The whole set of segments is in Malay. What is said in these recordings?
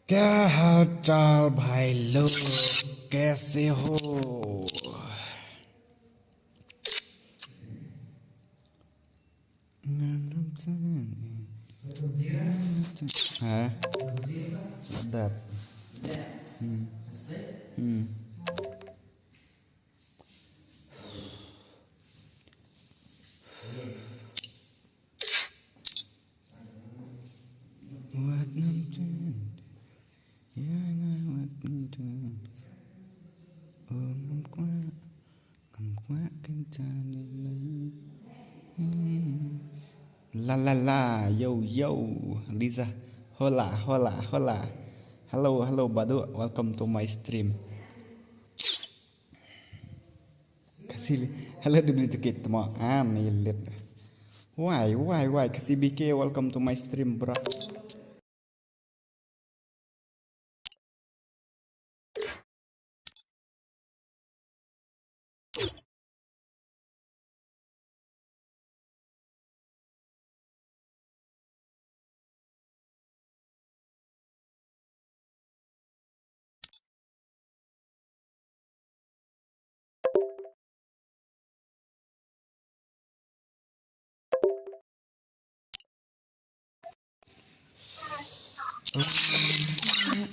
क्या हाल चाल भाई लोग, कैसे हो? Hả? Đẹp. Buat nonton, ya buat nonton. Ngắm qua kencan lên. La la la, yo yo, Lisa. Hola, hola, hola. Hello, hello, Badu. Welcome to my stream. Kasih, hello dibeli tiket mau milit. Why? Kasih BK, welcome to my stream, bro.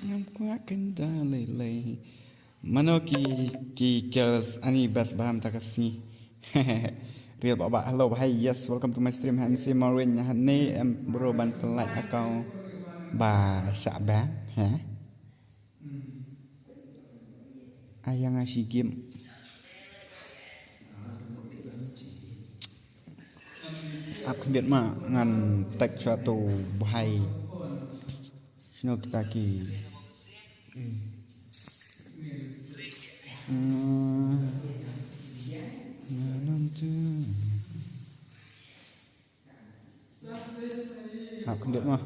Ngắm qua kencan lên. Mano ki kills ani bas baham takasni. Real baba, hello, hi, yes, welcome to my stream. Hansi Maureen, hani bro ban pelai akau bà xã bán hả? Ai yang ngasih game? Aku lihat mah ngan tag suatu bahai. Sino kita ki. Aku lihat mah.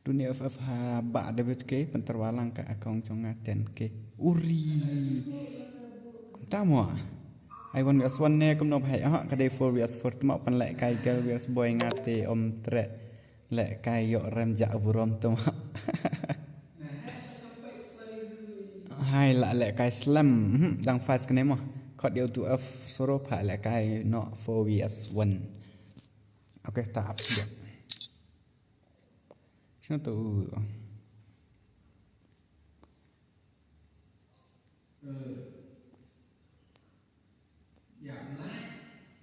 Dunia FFH bak David ke penterwalang ke akong congaten ke uri tamo ai wan wias wan ne kum no bhai ha ka dei for wias for tmo pan lek kai gal wias boy ngate om tre lek kai yo rem ja burom tmo hai la lek kai slam dang fast kene mo khot điều tu f soro pha lek kai no for wias one oke tap ya Sino tu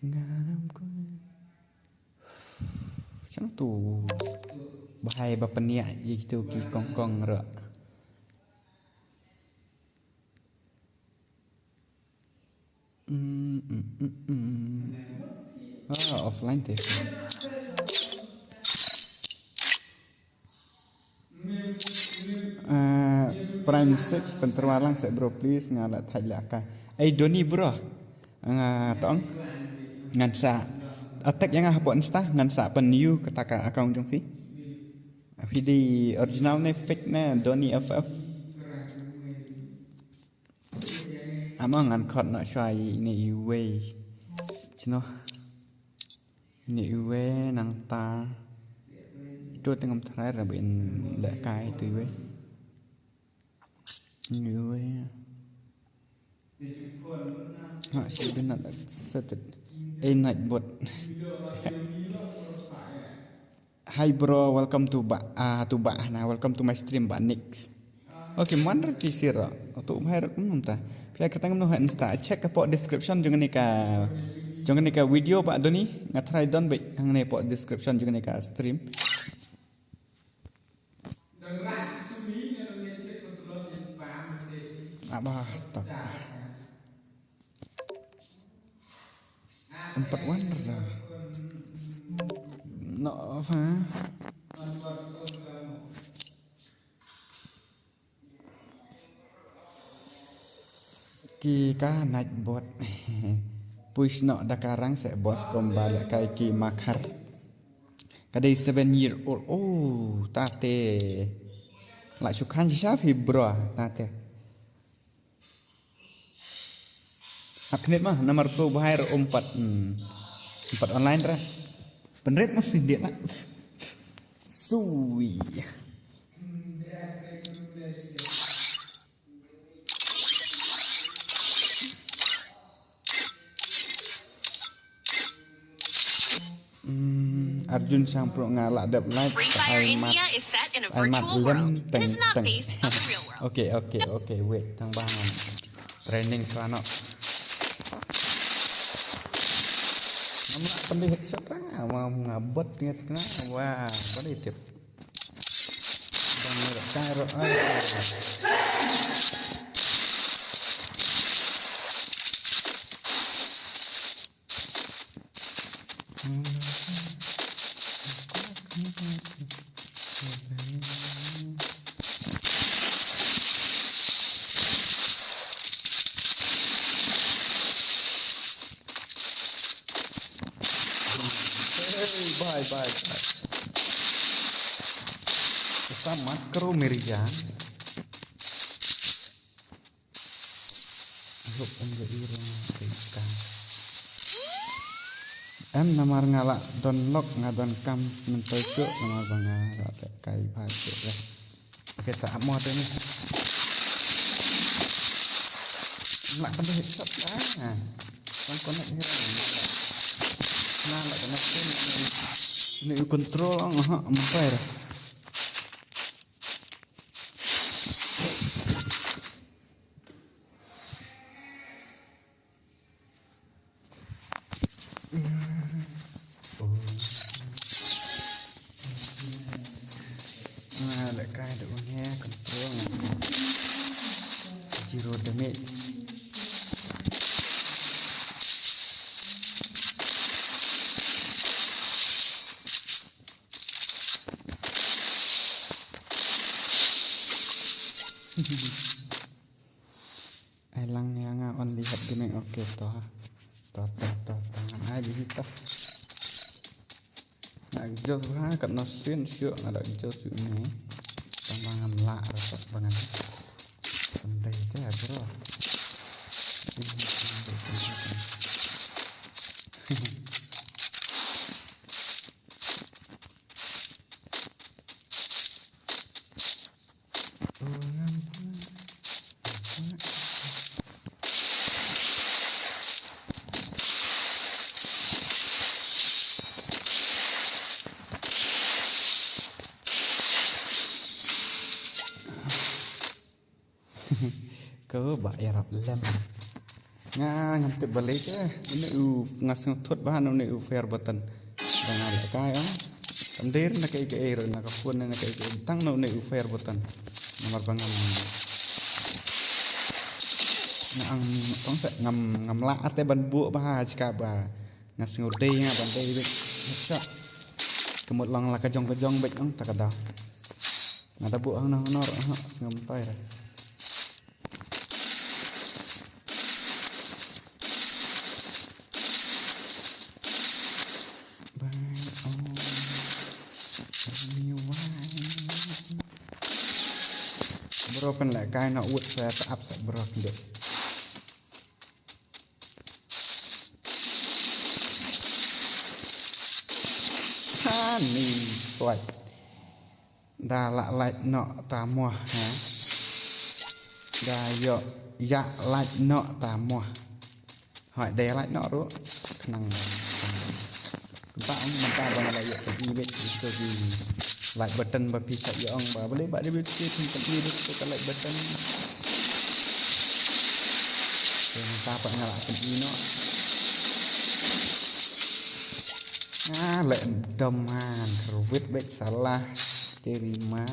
ngaram ko Sino tu bahai bapenia gitu ki kongkong ra offline teh Prime 6 penterwalang saya bro please ngalat thai laka Doni bro tong ngan sa attack yang hapon sta ngan sa pen new ketaka account jong fi di original ne fake ne Doni FF amang ngan khot na shai ni way chino ni way nang ta itu tengam terakhir rabin lek kai tu way ni way she been not accepted night bot. Hi bro, welcome to nah welcome to my stream Ba Nix. Okay, mana sira untuk mahir ta. Pia kita ngam no insta check po description jangan nika video Pak Doni ngatrai don baik hang ne po description jangan nika stream. Abah tak. 4 wonder dah. No apa? Ki ka naik bot. Push no dakarang se bos kembali kai ki makar. Kadai 7 year old. Oh, tate. Lak syukhan siapa bro, tate. Aknit mah nomor tu bahaya empat online ra. Penret mah dia lah. Sui. Arjun sang pro ngalak dap live. Free Fire India is set in a virtual world. It is not based on the real world. Okay, wait, tang bangan. Training serano. Nampak pendih sekarang mau ngabot ingat kena wah pendih tip. Dan karo bye. Sama kru Merijan. Hop enggak irang kita. Namar ngalak download ngadon kam mentai ke namar bangga kai pakai ya. Kita mau ada ni. Nak pendek headshot lah. Kan connect ni. Nah, nak connect ni control apa ya? Nah, lekai ada punya control. Zero damage. Elang yang on lihat gini oke toh tangan aja kita nak jos bah kat nasin syuk ada jos ini tambangan lah rasa bangan pandai teh bro Kau bayar lem. Ngantuk balik ke. Ini ngasih thut bahan ini fair button. Dengan lekai Kandir nak ke air nak phone nak ke tang no ini fair button. Nomor bangan. Ang tong se ngam la ate ban bu bah jika ba. Ngasih udai nga bandai bek. Cak. Kemut lang la kajong bek tak ada. Ngata bu ang nor ngam pai ra. Bro pen lại cái nó uất ra áp sẽ bro được. Ha ni lại đà lạ lại nọ tà mùa hả đà dọ dạ lại nọ tà mùa hỏi đè lại nọ đó năng bạn mình ta bằng lại dọ cái gì vậy cái like button ba bisa yang ba boleh ba dia bikin tempat dia tekan like button yang apa nyalakan ini lek doman ruwet baik salah terima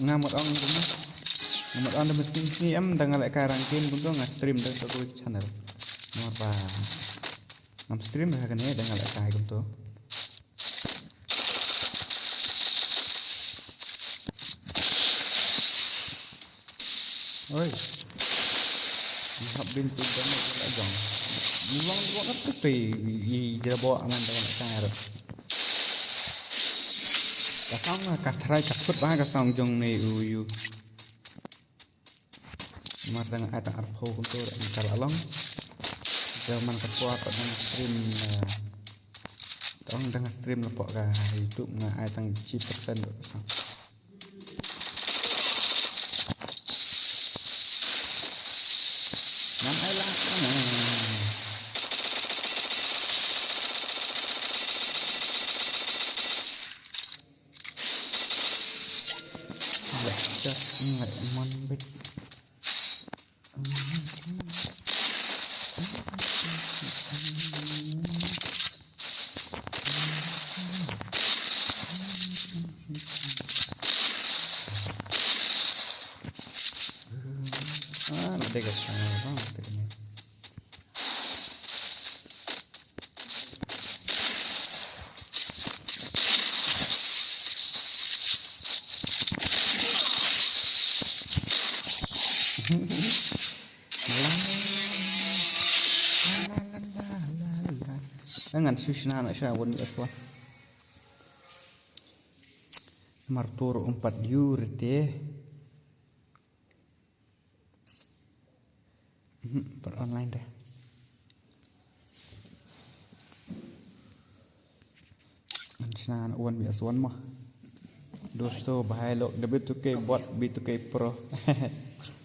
ngamut on the mesin ni tanggal lek karangkin pun nge-stream dari satu channel apa stream kan ya tanggal lek kai pun Oi, hab bin tu dan nak jong. Luang luang kat tu i jera bawa aman dengan sangar. Kasang ka try ka put ba kasang jong nei uyu. Mar dengan ada arpo kuntur engkal along. Zaman ketua kat dengan stream tong dengan stream lepok ka YouTube nga ai tang chi persen. Nam ai lah. Just like one big nanti ke sana banget ini. Jangan susah nak syawun aswa. Martur 4 euro teh. Per online deh. Sana nak wan biasa wan mah. Dosto bahaya lo W2K bot B2K Pro.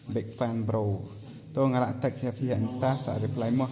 Big fan bro. Tu ngarak tag saya via Insta sa reply mah.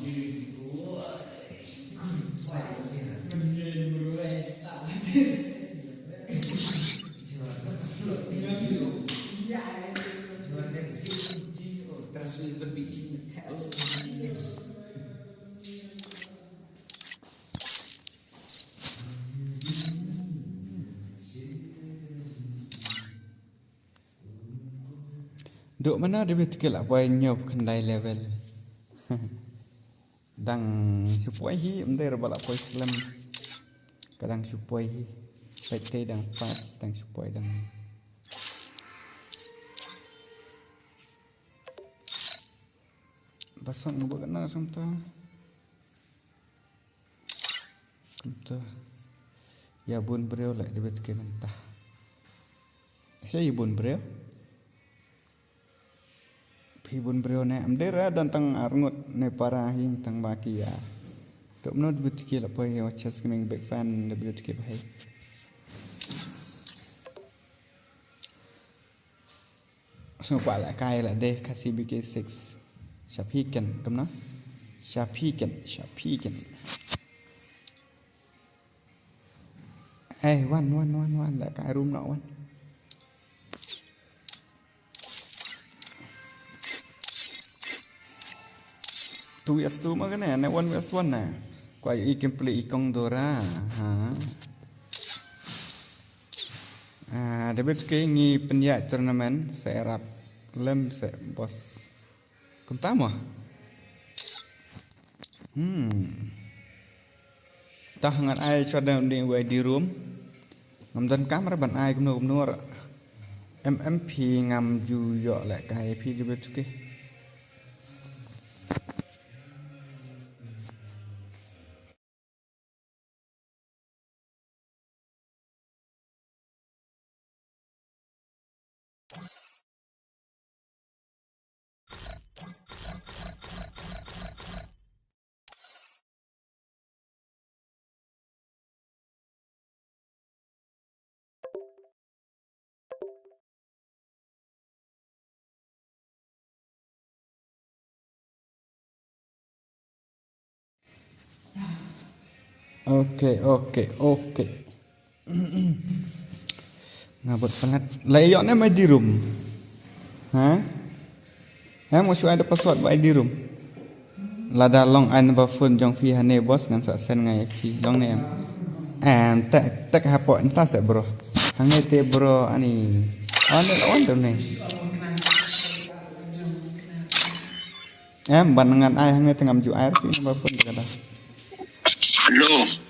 Duk mana dia betul lah banyak kendai level. Dang supaya hi umdai balak poi Islam. Kadang supaya hi PT dang pas dang supaya dang. Basan buat kena samta. Samta. Ya bun beliau lah dia betul mentah. Saya bun beliau. Pibun beliau ne amdera dan tang arngut ne parahi tang baki ya. Dok no betul lah poi watches kemeng big fan betul bahai. So pala kai lah deh kasih BK6. Syafikan kemana? Syafikan. Wan dah kai room nak wan. Tu yes tu mah kan na one vs one na. Kau ikan play ikong dora. Dapat ngi penjat turnamen saya rap lem saya bos. Kentama. Tah ngat ai cho dalam di room. Ngam kamera ban ai kumno MMP ngam ju yo lại cái P dapat ke. Oke. Ngabot pelat. Layaknya mai di room. Mau ada password buat di room. Lada long an ba phone jong fi hane bos ngan sa sen ngai fi long ne. Tak hapo entah se bro. Hangai te bro ani. On tu ne. Ban dengan ai hangai tengam ju air fi ba phone kada. Halo.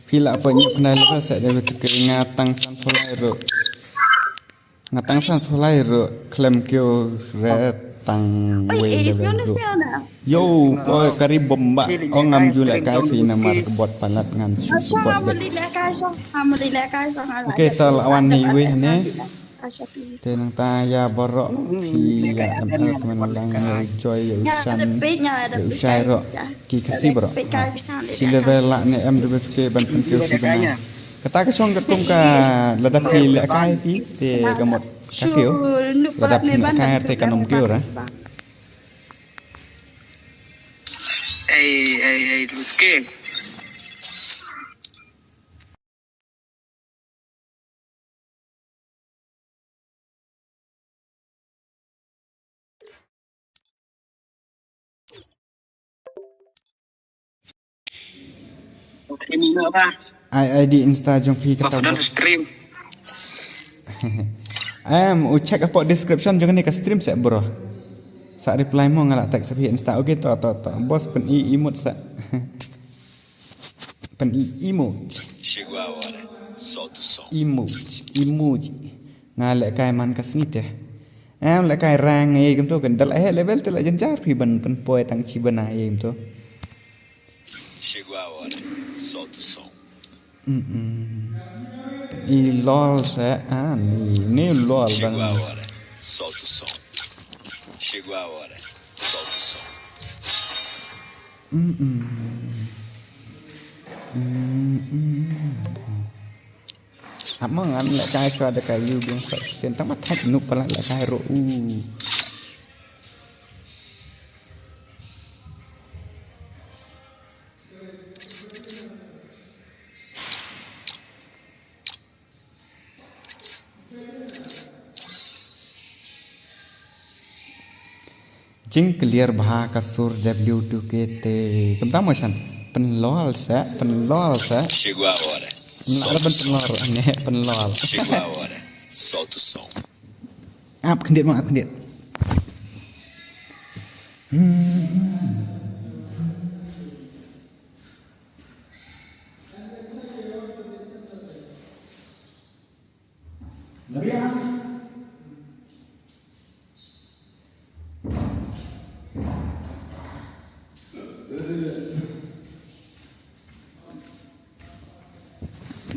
pila apa nyuk nai lepas saya dah ke ngatang san fulai ro ngatang san fulai ro klem kyo tang we level ro yo ko kari bomba o ngam jula kai fi namar bot palat ngan su bot oke tal awan ni we ne te nang ta ya borok pi ya ml kemen lang joy usan usai ro ki kasi bro si level la ne em de ke ban pun kyo si bana kata ke song ketung ka ladap pi le kai pi te gamot ka kyo ladap ni kai te kanom kyo ra Luke. Okay, Mina ba? ID Insta jong pi kata Bakal stream. check apa description jangan ni ke stream set bro. Sa reply mo ngalak tag sepi Insta okey to bos pen emote sa. Pen emote. Chegou a hora. Solta o som. Emoji. Ngalak kai man ka snit ya. Lek kai rang e kem to kan dal level tu la jenjar pi ban pen poi tang chi bana e kem to. Chegou a hora. Solta o som. Lol sa ni lol Chegou a bang. hora. Solta o som. Chegou a hora. Solta o som. Amang an lek kai cho ada kai you biang sa sen tama thak nu pala lek kai ro jing clear bha ka sur w2 kt kem ta mo san pen lol sa Chegou a hora. nak pen lol ne pen lol Chegou a hora. Solta o som. ap kendit mo ap kendit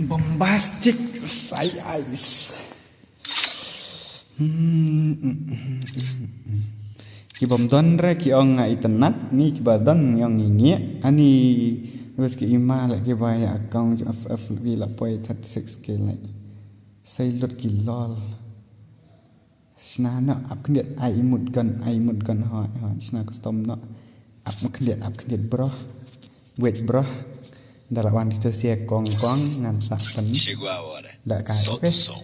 bombastic size ki bom don re ki ong ngai tenat ni ki badan yang ngi ani wes ki ima la ki baya account ff vi la poi 36k lai sai lot ki lol sna na ap khnit ai mut gan ha sna custom na ap khnit bro wait bro dalam wan itu sia kong ngan sak pen Chegou a hora. dak kai Solta okey o som.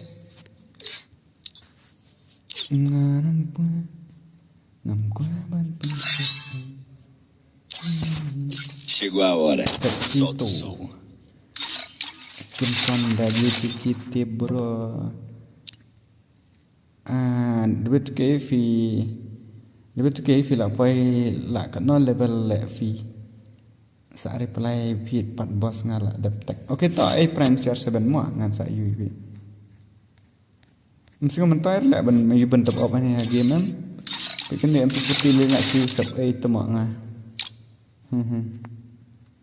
ngam kwa ban pen Chegou a hora. Solta o som. Kimson dari citi bro duit ke fi la pai la ka no level le fi sa reply pit pat bos ngala dep tek okay to prime share 7 mo ngan sa yu bi mesti mentar la ban mai ban top up ni game em pikan ni untuk putih le nak si sub to mo nga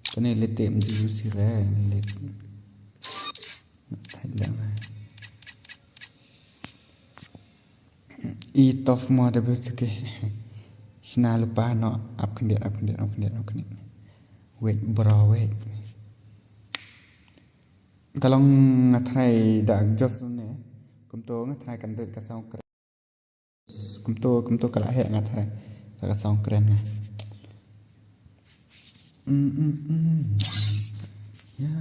kene le tem di si re le thailand i tof mo de ke sina lupa no up kendit wait bro wait kalau ngathai dak jos ne kumto ngathai kan det ka song kren kumto kala he ngathai ka song kren nga ya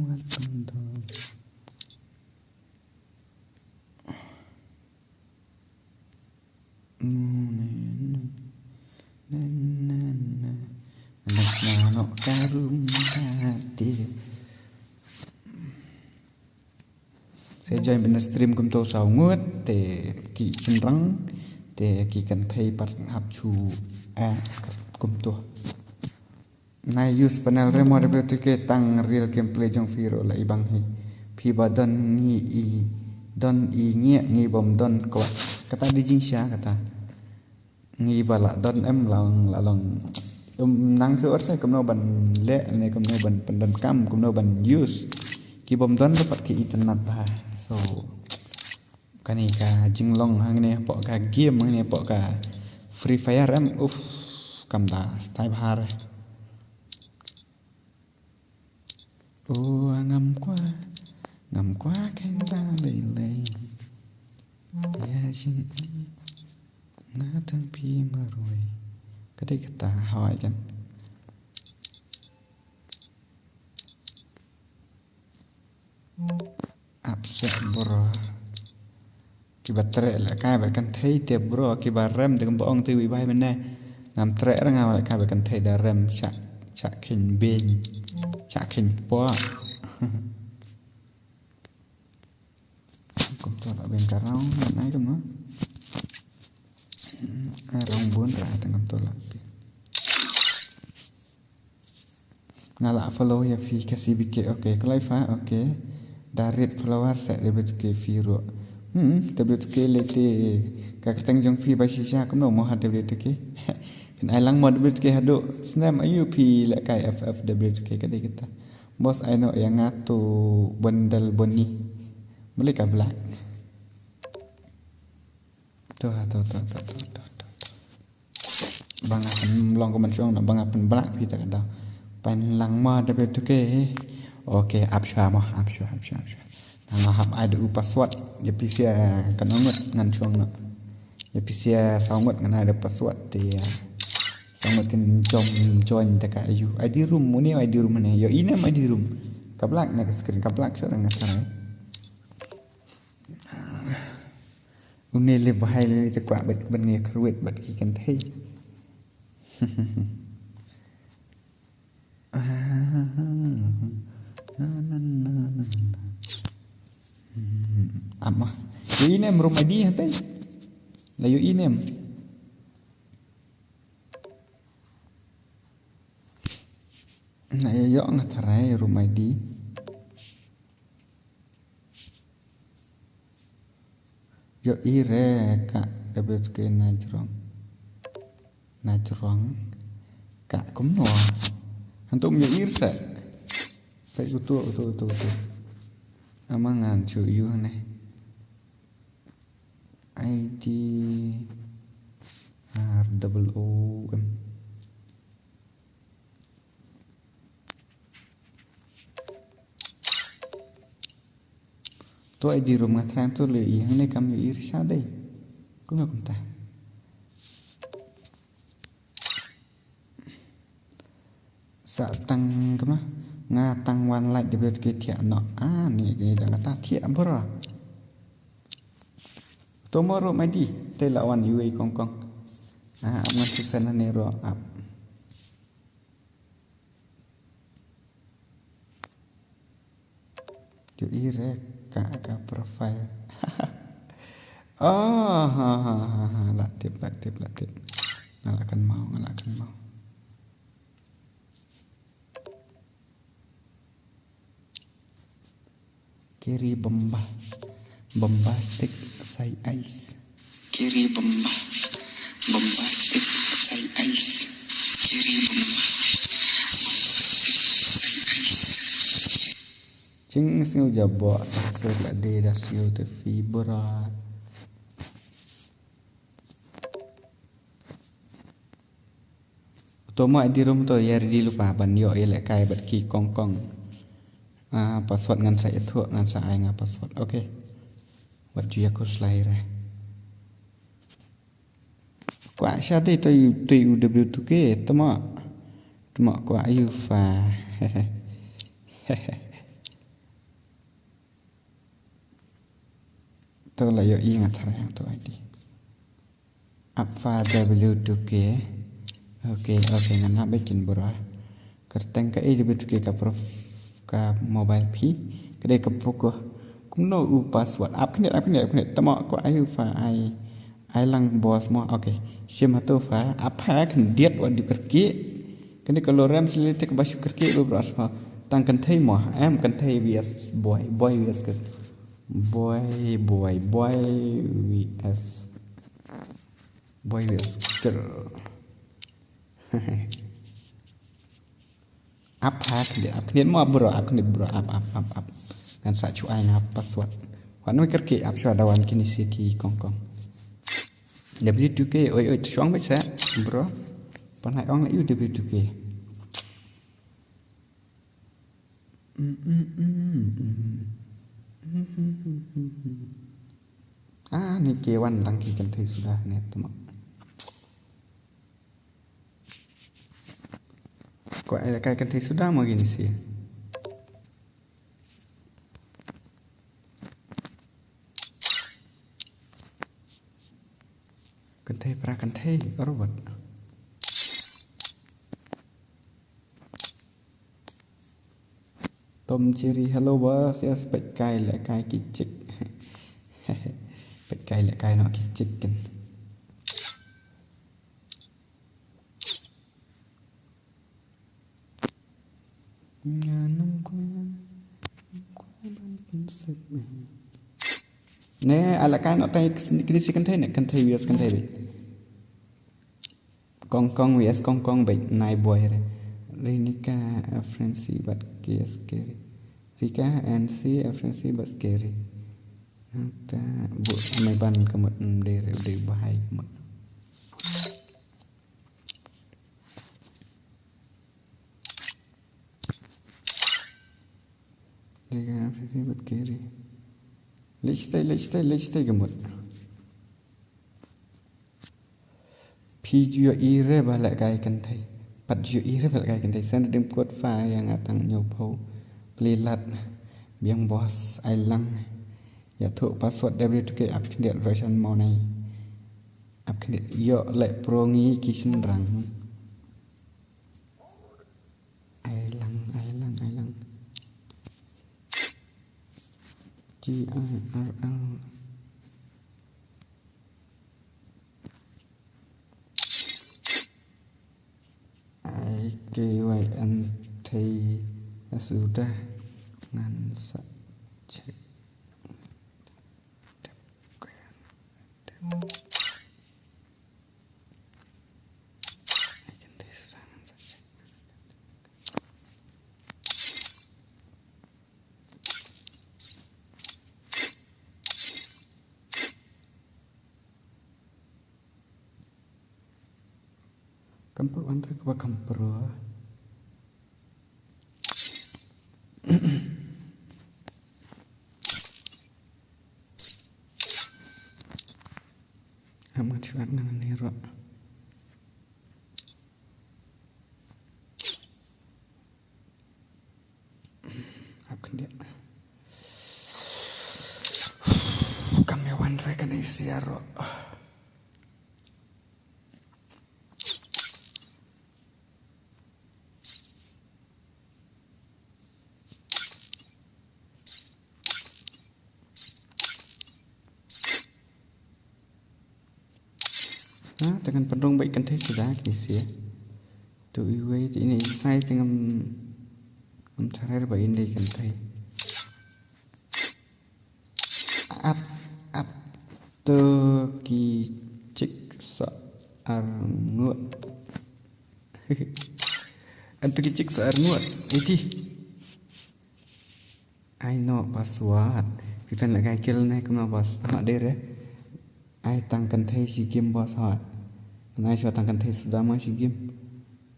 welcome to no karung hati saya join bener stream kum to sao ngut te ki chenrang te ki kan thai pat hap chu a kum to Nai use panel remote WTK tang real gameplay jong firo la ibang hi phi ba don i ngi bom don ko kata di jing sha kata ngi ba la don em long nang khu ot kom no ban le ne kom no ban pandan kam kom no ban use ki bom don dapat ki internet ba so kani ka jinglong hang ne po ka game hang ne po ka free fire em kam da style har ngắm qua cánh ta lầy lầy ya jin ngã thang pi mà rồi cái đấy ta hỏiกันupset bro kibat tre la kai ba kan thei te bro kibat rem de bong tu wi bai men ngam tre ra ngam la kai ba kan thei da rem cha khin ben cha khin po cũng cho là bên cà rau mình ấy đúng không? Rong buôn ra tengah tu lah. Ngalak follow ya fi kasih bikit okay. Kalau ifa okay. Darit follower set WTK Firo. WTK lete kakak jong fi basisha kamu mau had WTK. Kan ailang mau WTK hado snap ayu fi lekai FF WTK kadai kita. Bos I know yang ngatu bendel boni. Boleh kah black? Tuh. Bang akan long komen syong nak bang akan black kita kada. Pan lang ma WTK. Okay, absyah. Nang hab ada password. Ya pisia kan ngot ngan syong nak. Ya pisia sangot ngan ada password dia. Sangot kan join dekat ayu. ID room ni ID room ni. Yo ini ID room. Kablak nak screen kablak syong ngan sarai. Uni le bahai le te kwa bet ben nge kruet bet ki kan thei amma yo inem room ID hate la yo inem na yo ngatarai room ID yo ire kak WTK najrong kak kumno hantum yo ir sa phải betul amangan chu yu ne ID ROOM tu ID room ngatran tu le yang ne kam ir sa dai kuma kumta sa tang kama nga tang wan like de bet ke thia no ni ke da ta thia bora to moro mai di te la wan yu kong man tu sana ne ro up tu ire ka profile latip ngalakan mau kiri bombastic say ice kiri bombastic say ice kiri Ching siu jabo sir la de da siu te fibra to ma di room to yer di lupa ban yo ele kai bat ki kong password ngan sai thu ngan sai nga password okay wat ju ko slide ra kwa sha de to UWTK tama kwa yu fa to la yo i ngat ra to ID apa WTK okay ngan ha bekin bora kerteng ka UWTK ka prof ka mobile phi kade ka poko kumno u password up kne tama ko ayu fa ai lang boss mo okay sim to fa up ha kan diet wa di kerki Kini kalau rem seliti ke basu kerki lu berasma tang kan thei mo em kan thei vs boy vs ke boy vs girl. Up hat dia up ni mo bro up ni bro up kan sa chu ai ngap password wan mi kerki up sha dawan kini siki kong W2K oi chuang mai sa bro panai ong la W2K ni K1 tangki kan thei sudah net temak kok ada kai kan thei sudah mau gini sih kan thei pra kan thei robot Tom Cherry hello bos yes bạch cay lại cay kỳ chích bạch cay lại cay nó kỳ chích kìa ngàn năm qua ban sực nè ala cay nó tay cái gì kan thei vias kan thei bị con vias con bị nai boy rồi Rinika Afrensi but scary. Rika and C Afrensi but scary. Ta bu mai ban kamut de bahai kamut. Rika Afrensi but scary. Lichtai kamut. Piju ire balak kai kan thai. Pat ju ire bal kai kan sen dim kot fa yang atang nyopo plilat biang bos ai lang ya thu password W2K up khndiat version mau nai up khndiat yo le pro ngi ki sin rang ai lang GRL KYN thầy sudah ngan cek Kampur antar ke kampur amat suat ngan niro akan dia kami wan rekan isiaro dengan pendong baik kan sudah kisi ya tu iwe ini saya dengan cara baik ini kan at tu ki cik searngut antu ki cik searngut ini I know password pipan lagi kill nih kemana bos mak dere ai tăng kan thei si game boss ha nai cho tăng kan thei sudah ma si game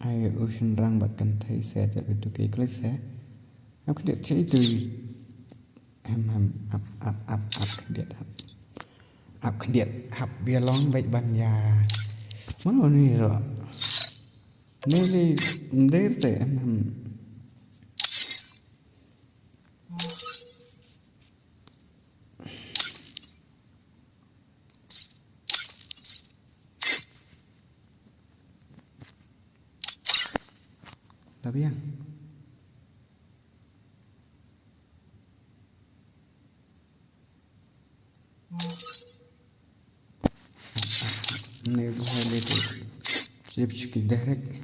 ai ocean rang bat kan thei set ya itu ke klik se aku dia cai tu up dia up dia hap bia long baik ban ya mana ni ro ni der te tapi yang ini boleh tu, jadi direct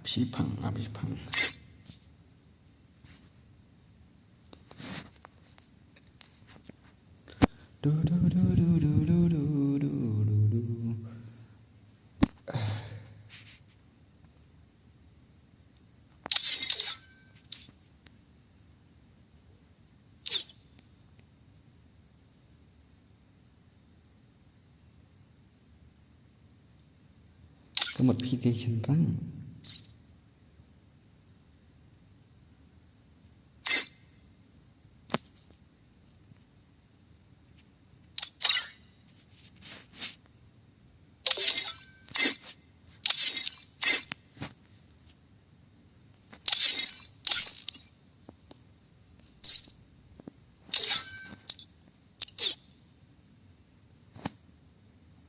Absipang. Du du du du du du du du du. Có một PlayStation răng.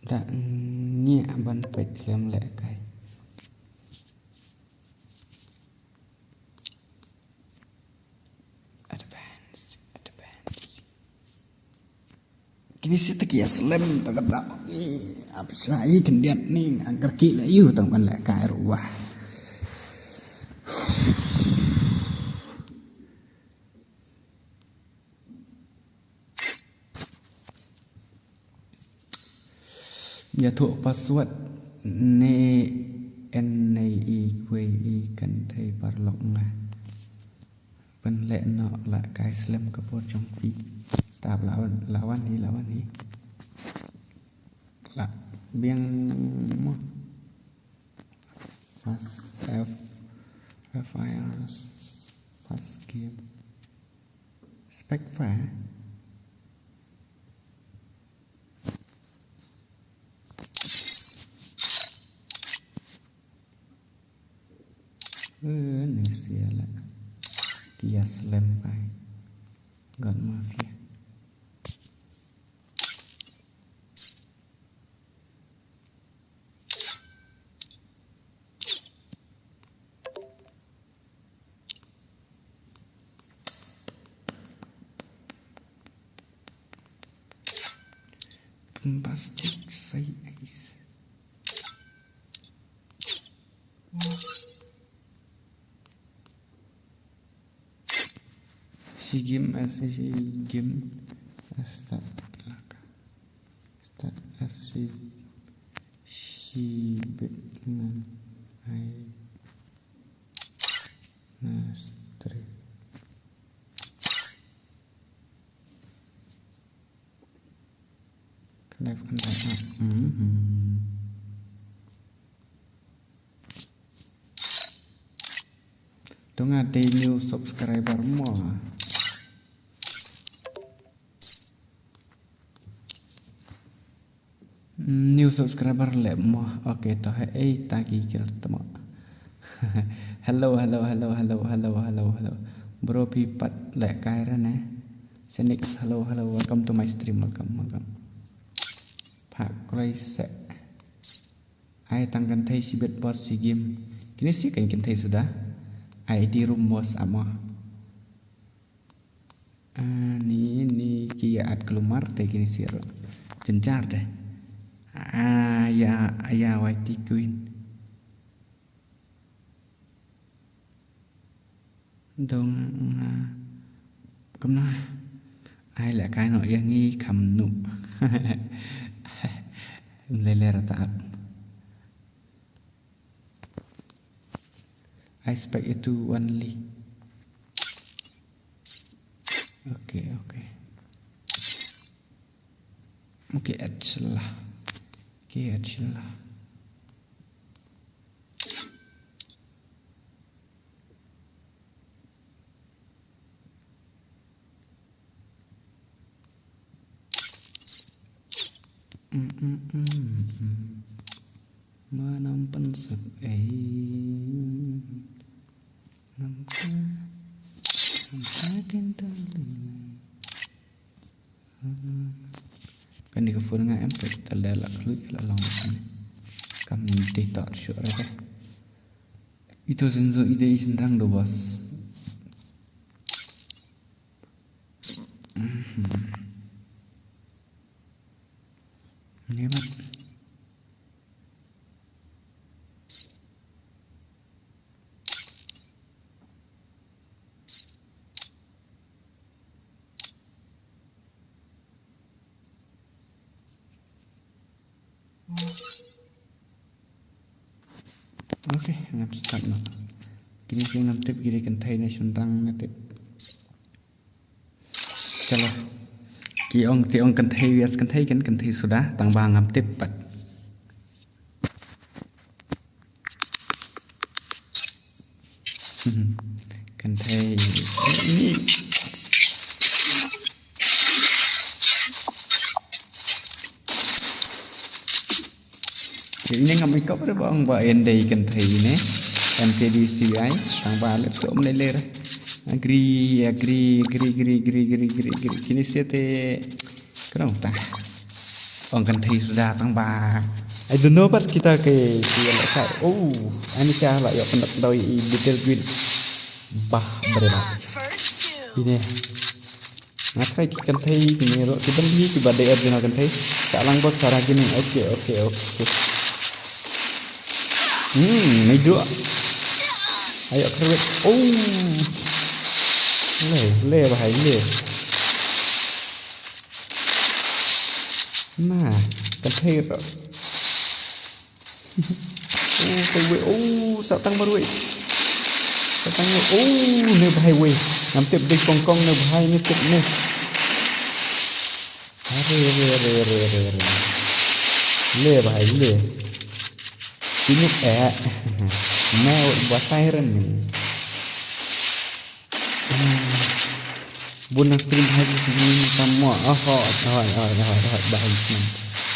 Đã nhẹ bắn bạch làm lẹ cái advance kini sih tekia slam tak ada apa saya kendiat nih agar kila yu tangkan lẹ cái ruahอย่าถูกpasswordใน NAE คุยกันไทยปารลงอ่ะเป็นแหละเนาะละกายสลัมกระโปรงจงฟีตาบละวันนี้ละเบียงมั้ง fast fires fast game specฝาหนึ่งเสียละเกียร์สแลมไปก่อนมาเฟียbombastic say ice si game as start as si betnan ai nastri knife dong ada new subscriber mo new subscriber le mo okay to hai tagi kirtamo hello bro pipat le kai ra nè Senix hello welcome to my stream welcome Pak Krai se ai tangkan thai sibet bot si game kini sih kan thai sudah ai di room bos amo ni kia at kelumar teh kini sih jencar deh ya white queen dong cầm nói ai lại cái nội yang nghi cầm nụ lele rata I expect itu only okay add lah menampan nampak kan di kefur nggak empet terdalam keluar kalau langsung kami tidak sure deh itu sensor ide senang do bos hebat Oke, ngam start no. Kini saya ngam tip kiri kentai na sunrang na tip. Chalo. Ki ong kentai wias kentai sudah tang ba ngam tip pat. Kentai ini ini ngam ikop re bang ba endai kentai ne MKDCI tang ba le to mne le re agree kini siete kerang ta ong kentai sudah tang ba I don't know but kita ke oh ani ka la yo pendak doi detail gwin bah berapa ini ngakai kentai ini ro kita ni ki badai arjuna kentai tak lang bos cara gini oke Medu. Ayo kerwet. Oh. Le bahaya le. Nah, kentai ro. Kerwet. Satang baru. Satang. Ne bahaya we. Nam tip di kongkong ne bahaya ni tip ne. Are. Le bahaya le. Ini mau buat siren nih. Bun stream hari ini kamu baik man.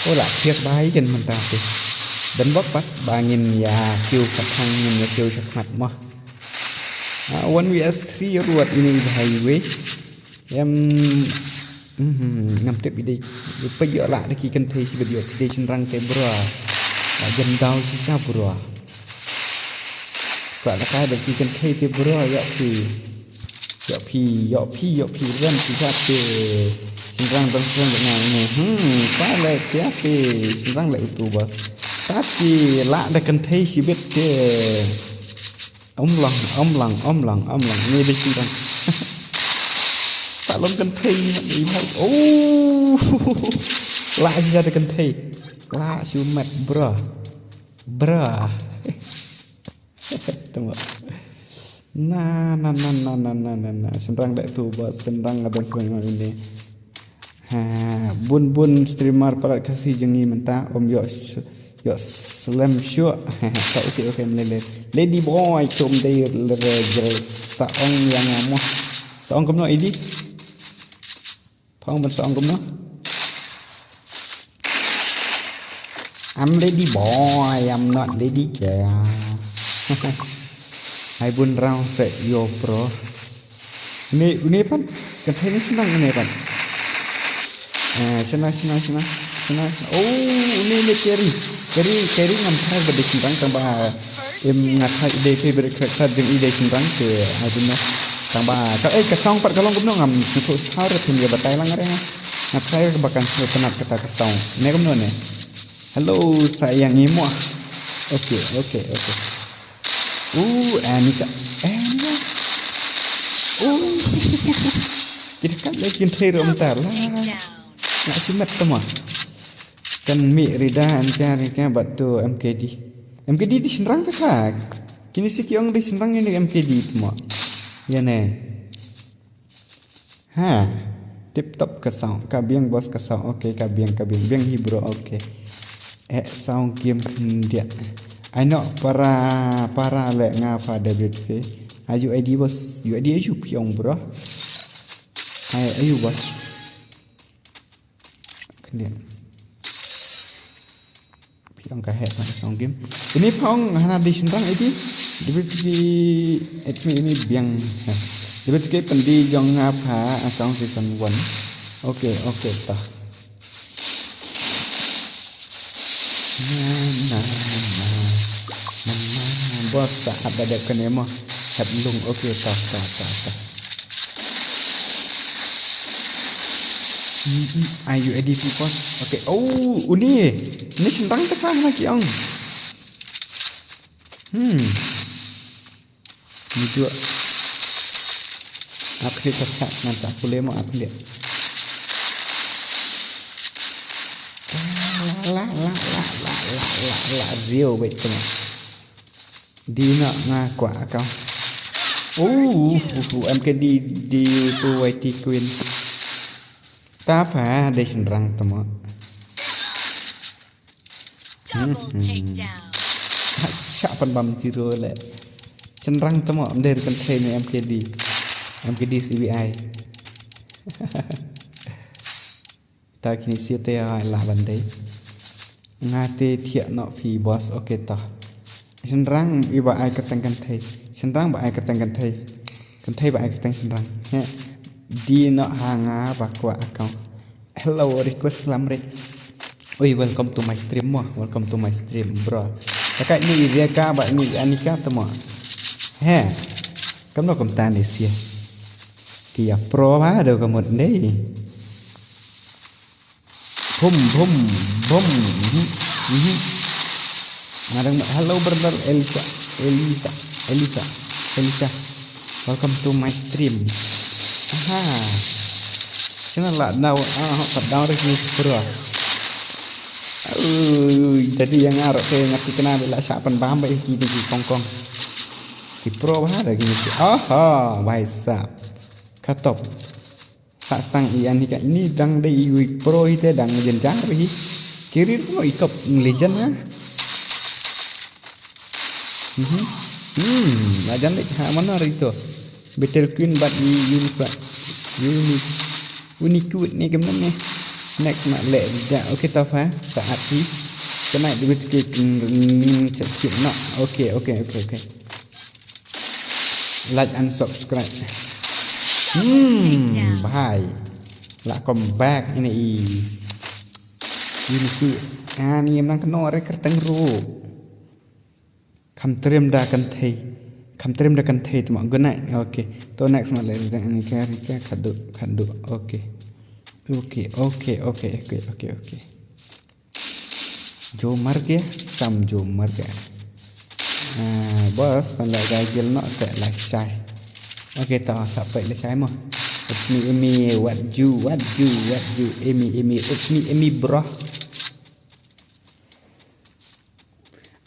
Oh lah thiệt baik kan mentah tu. Dan bapak bangin ya kêu sakang ya kêu sakmat mah. 1vs3 ruat ini highway. Ngam tip ide. Pergi lah dekat kentai si video kita senrang tebra. Dân đau chỉ sao bùa, quả là cái được chỉ cần thay thì bùa dọ phi râm chỉ sao thì răng băng sơn được này quá là tiếc thì răng lại tụ bờ, tát thì lạ để cần thay chỉ biết cái ống lằng nghe đi chỉ răng, tại lắm cần thay đi phải lại ra để cần thay. Lah sumat bro tunggu nah senrang dak tu buat senrang ada film ini bun streamer para kasih jengi mentah om yo slam show oke melele lady boy cum day saong yang amo saong kumno ini phong ben saong kumno I'm lady boy, I'm not lady girl. Hai bun round set yo bro. Ini pan, kentai ni senang ini pan. Senang. Oh, ini carry ngam thai bade senang tambah ngathai ide favorite character jeng ide senang ke hai bun na. Tambah kasong pat kalong kumno ngam susu thau re thun ya batai lang are ngathai bakan penat kata kasong. Ne kumno ne. Halo sayang imu. Oke. Anika. Kita kan lagi kentai romtar lah. Nak simat semua. Kan mi rida anca batu MKD di senrang tak kak. Kini si kiong di senrang ini MKD semua. Ya ne. Tip top kasau. Kabiang bos kasau. Oke kabiang biang hibro oke. Sound game dia. I know para le ngapa WP. Ayu ID bos. UID ayu piong bro. Ayu bos. Kemudian piong kahet sound game. Ini pong hana di sentang ini. WP ini biang. WP pendi jong ngapa sound season 1. Oke tah. Bos tak ada kenemo lung oke tak ayu edisi pos oke ini sentang tekang lagi ong ini juga apa sih tak nanti aku lemo apa dia la rio baik teman Đi nọ nga quả cao. MKD đi tu YT Queen. Ta phải để sẵn răng tầm ạ. Double takedown. Siapa bam zero le. Sẵn răng tầm ạ. Để cần thay này MKD. MKD CBI. Ta kini siete ai lah bandai. Ngate thiện nọ phi boss ok ta. Sẵn răng iba ai ketang kan thay. Sẵn răng ba ai ketang kan thay. Kan thay ba ai ketang sẵn răng. Di nọ hanga ba kwa account. Hello request salam rek. Oi welcome to my stream mo. Welcome to my stream bro. Kakak ni Riaka ba ni Anika temo. He. Kamu no komtan ni sia. Kia pro ba do kamot ni. Bum. Ngarang hello brother Elisa. Welcome to my stream. Aha. Sina lah now kat down ni bro. Jadi yang ngarok ke ngati kena bela sapan bamba iki di kongkong. Di pro ba ada gini. Aha, baisa. Katop. Tak stang ian ini dang dei pro ite dang jenjang ri. Kiri tu ikop legend ah. Legend ha mana itu? Battle Queen bat unikut ni gimana ni? Next nak lek dah. Okey tau ha. Saat ni kena duit ke cek nak. Okey. Like and subscribe. Bye. Lah come back ini ku ni em nang kena rek kerteng ru. Kam trem dah kan thei tu mak guna. Okey. To next nak lek ni ka khadu. Okey. जो मर गया कम जो मर गया बस pada gajil nak set like chai okey tahu sampai le chai mah Emi what you Emi it's me bro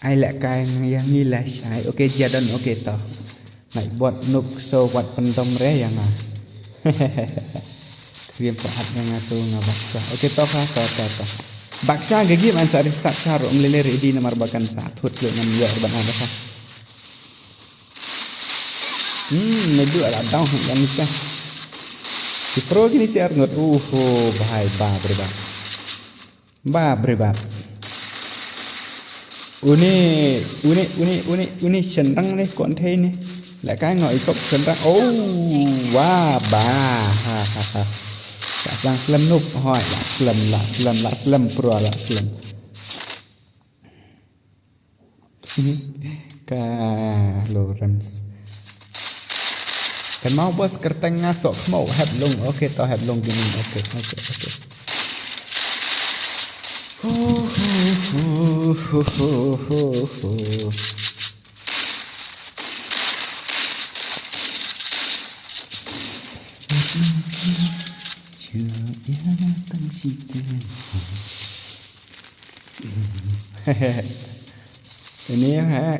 ai lại cái yang ni là chai okey jadan okey tahu nak buat nuk so buat pentom re yang ah Kriam pahat yang atu ngabaksa. Okey toh ta. Baksa gigi man sa restart saro mlele ready na marbakan sa thut le ngam yo ban ada sa. Medu ala daw yang nikah. Di pro gini si arngot bahai ba berba. Uni sendang ni konten ni. Lại cái ngồi cốc sendang. Wah ha. Lang slam nup hoi la slam pro la slam ka Lawrence kan mau bos kerteng ngasok mau heb long okey tau heb long gini okey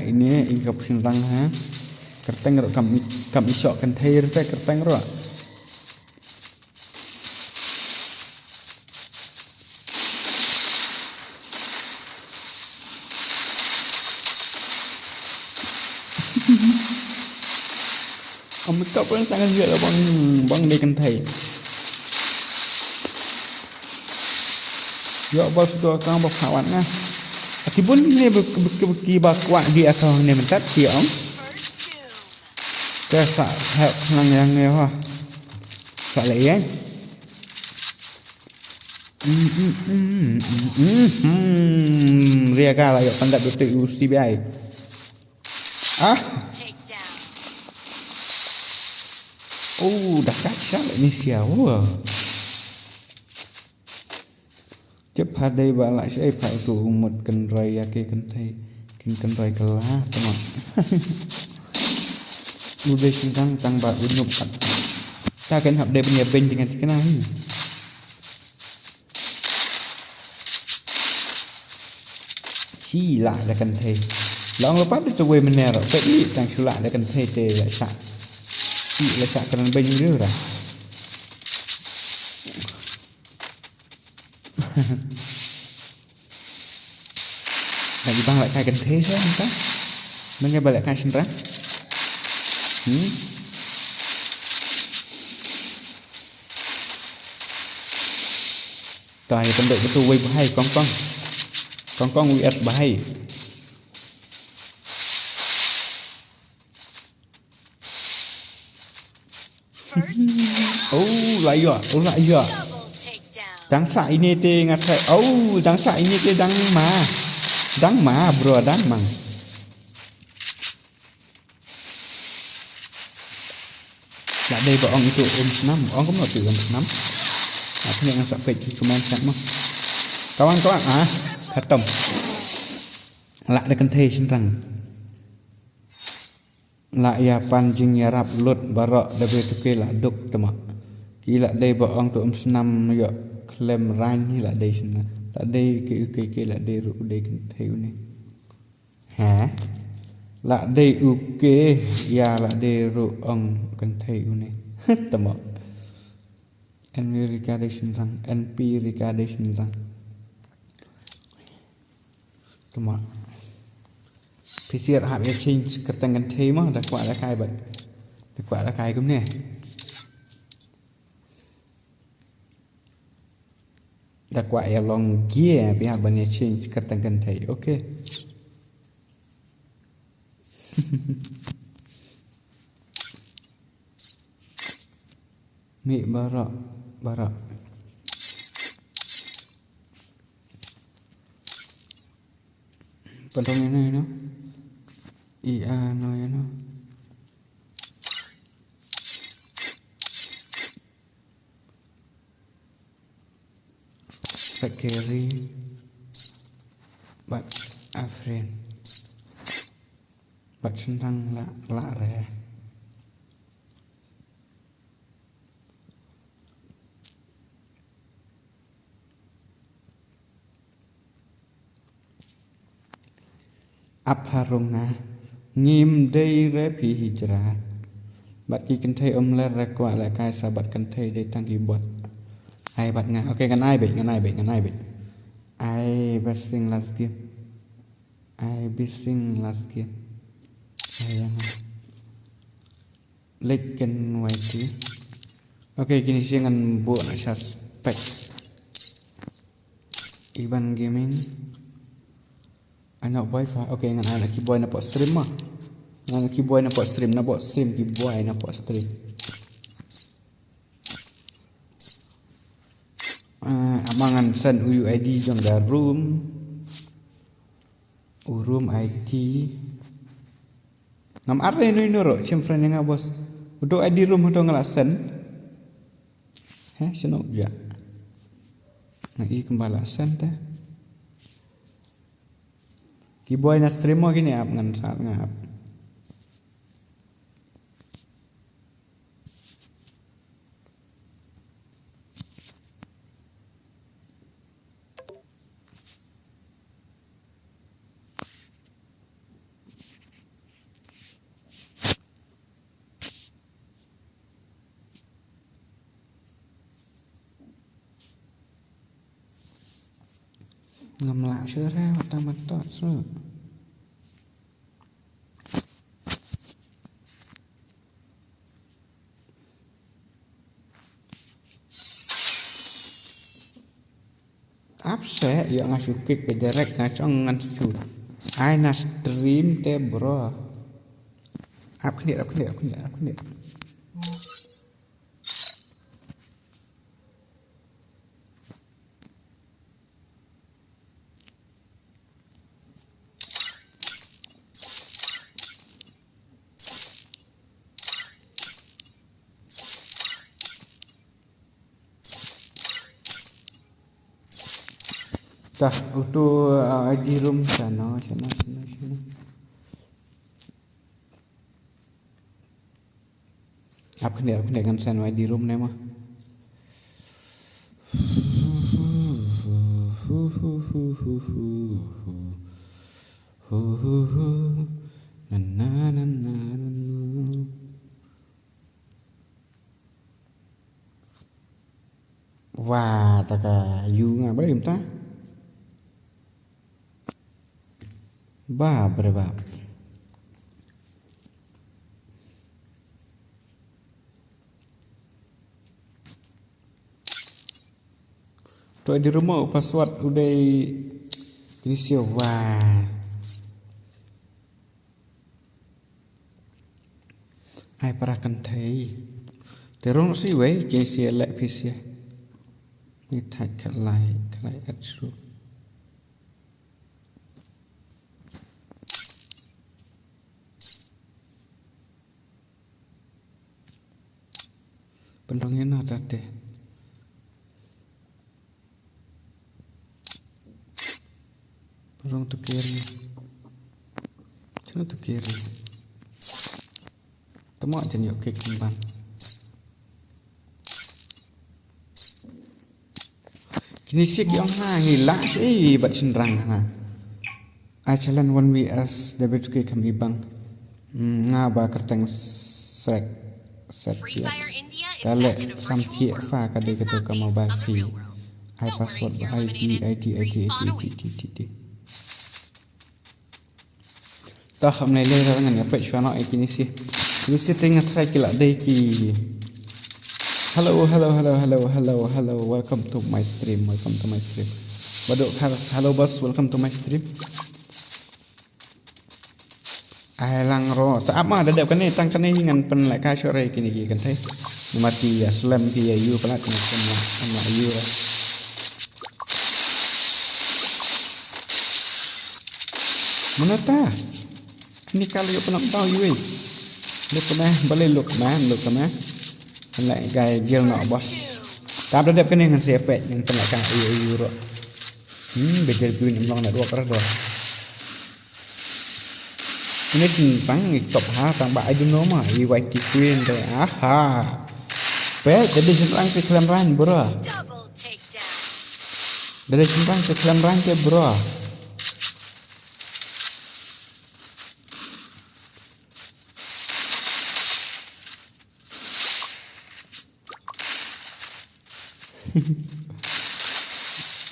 ini ingkap sintang ha kerteng ro kam isok kan thair te kerteng ro kap pun sangat juga lah bang dia kan thai yo bos tu kang bok kawan na akibun ni beki bakwa di akang ni mentat dia ong ke sa hak nang yang ni ha sa le yang ria ka la yo pandat betul UCBI dah kacau ni siapa chấp hạt đây bạn lại sẽ phải tụ một cần rầy kia cần rầy cờ lá các bạn udah sedang tăng bạc unuk ta cần học đây bên nhà bên dengan cái này chi lại là cần thầy Long lepas tu cuy menero. Pekli tang sulak dia kan tete lesak. Lesak kerana banyu dia dah. Lagi bang lại cài cần thế chứ không ta? Mình nghe bài lại cài xin ra. Cài cần đợi cái tu quay hay con uy ất hay. Lại rồi. Double takedown. Dang sa ini te ngatai. Dang sa ini te dang ma bro, dang mang. Đã đây bọn ông itu senam, ông cũng ngerti senam. Aku yang sampai di komen chat mah. Kawan-kawan khatam. Lak dekan thei senrang. Lak ya panjing ya rap lut barak dabe tuke lak duk temak. Kila đây bọn ông tu senam yo klem ran lak đây senam. Tak đây ke lak đây ru đây kan thei ni. Hả? Lak đây uke ya lak đây ru ông kan thei ni. Temak. NP recordation rang. Cuma pisir hab exchange ketangan thei mah dah kuat dah kai bat. Dah kuat dah kai kum ni. Dah kuat ya long gear pihak ban exchange ketangan thei. Okey. Mi barak. Pentong ini no. Iya no ya no. Pakeri. Bat Afrin. Bat sentang la re. Apharunga ngim day re phi hijrah bat ki kan thei le ra kwa la kai sa bat kan thei day tang ki bot ai bat nga okay kan ai be ai basing last game ayang leken waiti okay kini siangan buat nak spek Iban Gaming. Anak wifi. Okay, dengan anak keyboard nak buat stream mah. Dengan keyboard nak buat stream, keyboard nak buat stream. Amangan send UUID jong dah room IT. Ngam are ni nuro, cim friend yang bos. Untuk ID room untuk ngelasen. Senok je. Nak kembali sen dah. Keyboard na stream mo gini up ngan saat ngap. Ngam lạ chưa ra ta mặt tọt rồi. Áp sẽ yang ngasih kick ke direct ngacong ngan shoot. Ai na stream te bro. Áp khniat. Dah, untuk ID room sana. Apa kena kan sana ID room ni mah. Hu hu hu. Na na na na na. Wah, taka you nga boleh minta? Berapa? Tuh di rumah password udah ini siapa? Wah. Ai para kan thấy. Terus sih wei kesi elak pisia. Ini tak kelai atsu. Pendongnya nak tadi. Pendong tu kiri. Cuma tu kiri. Temu aja nih oke kembang. Kini sih yang hilang bat cenderang na. Acalan 1vs WK kami bang. Ngaba kerteng set Free ya. Fire India is Dale set in a sampai virtual fa world. kada It is gitu not kamu based on the basi. real world. Ai Don't password worry, you're ID. Respawn awaits. Tak hamne le rangan ya pe shwana ai kini sih. Kini sih tengah try kila dei ki. Hello. Welcome to my stream. Baduk harus hello boss, welcome to my stream. Ai lang ro, saat mah dadap kan ni tang kan ni ngan pen lek ka sore kini ki kan thai. Mati ya slam ki ya you pelat ni sama you. Mana ta? Ini kalau you pernah tahu you. Look kena, boleh look kena. Lại gài gel nọ bos. Tap dadap kan ni ngan siapa yang pen lek ka you ro. Betul tu ni mlong nak dua keras dah. Ini tentang top ha tang ba I don't know mah I white queen tu aha pe jadi senang ke klan ran bro Double takedown. dari senang ke klan ran ke bro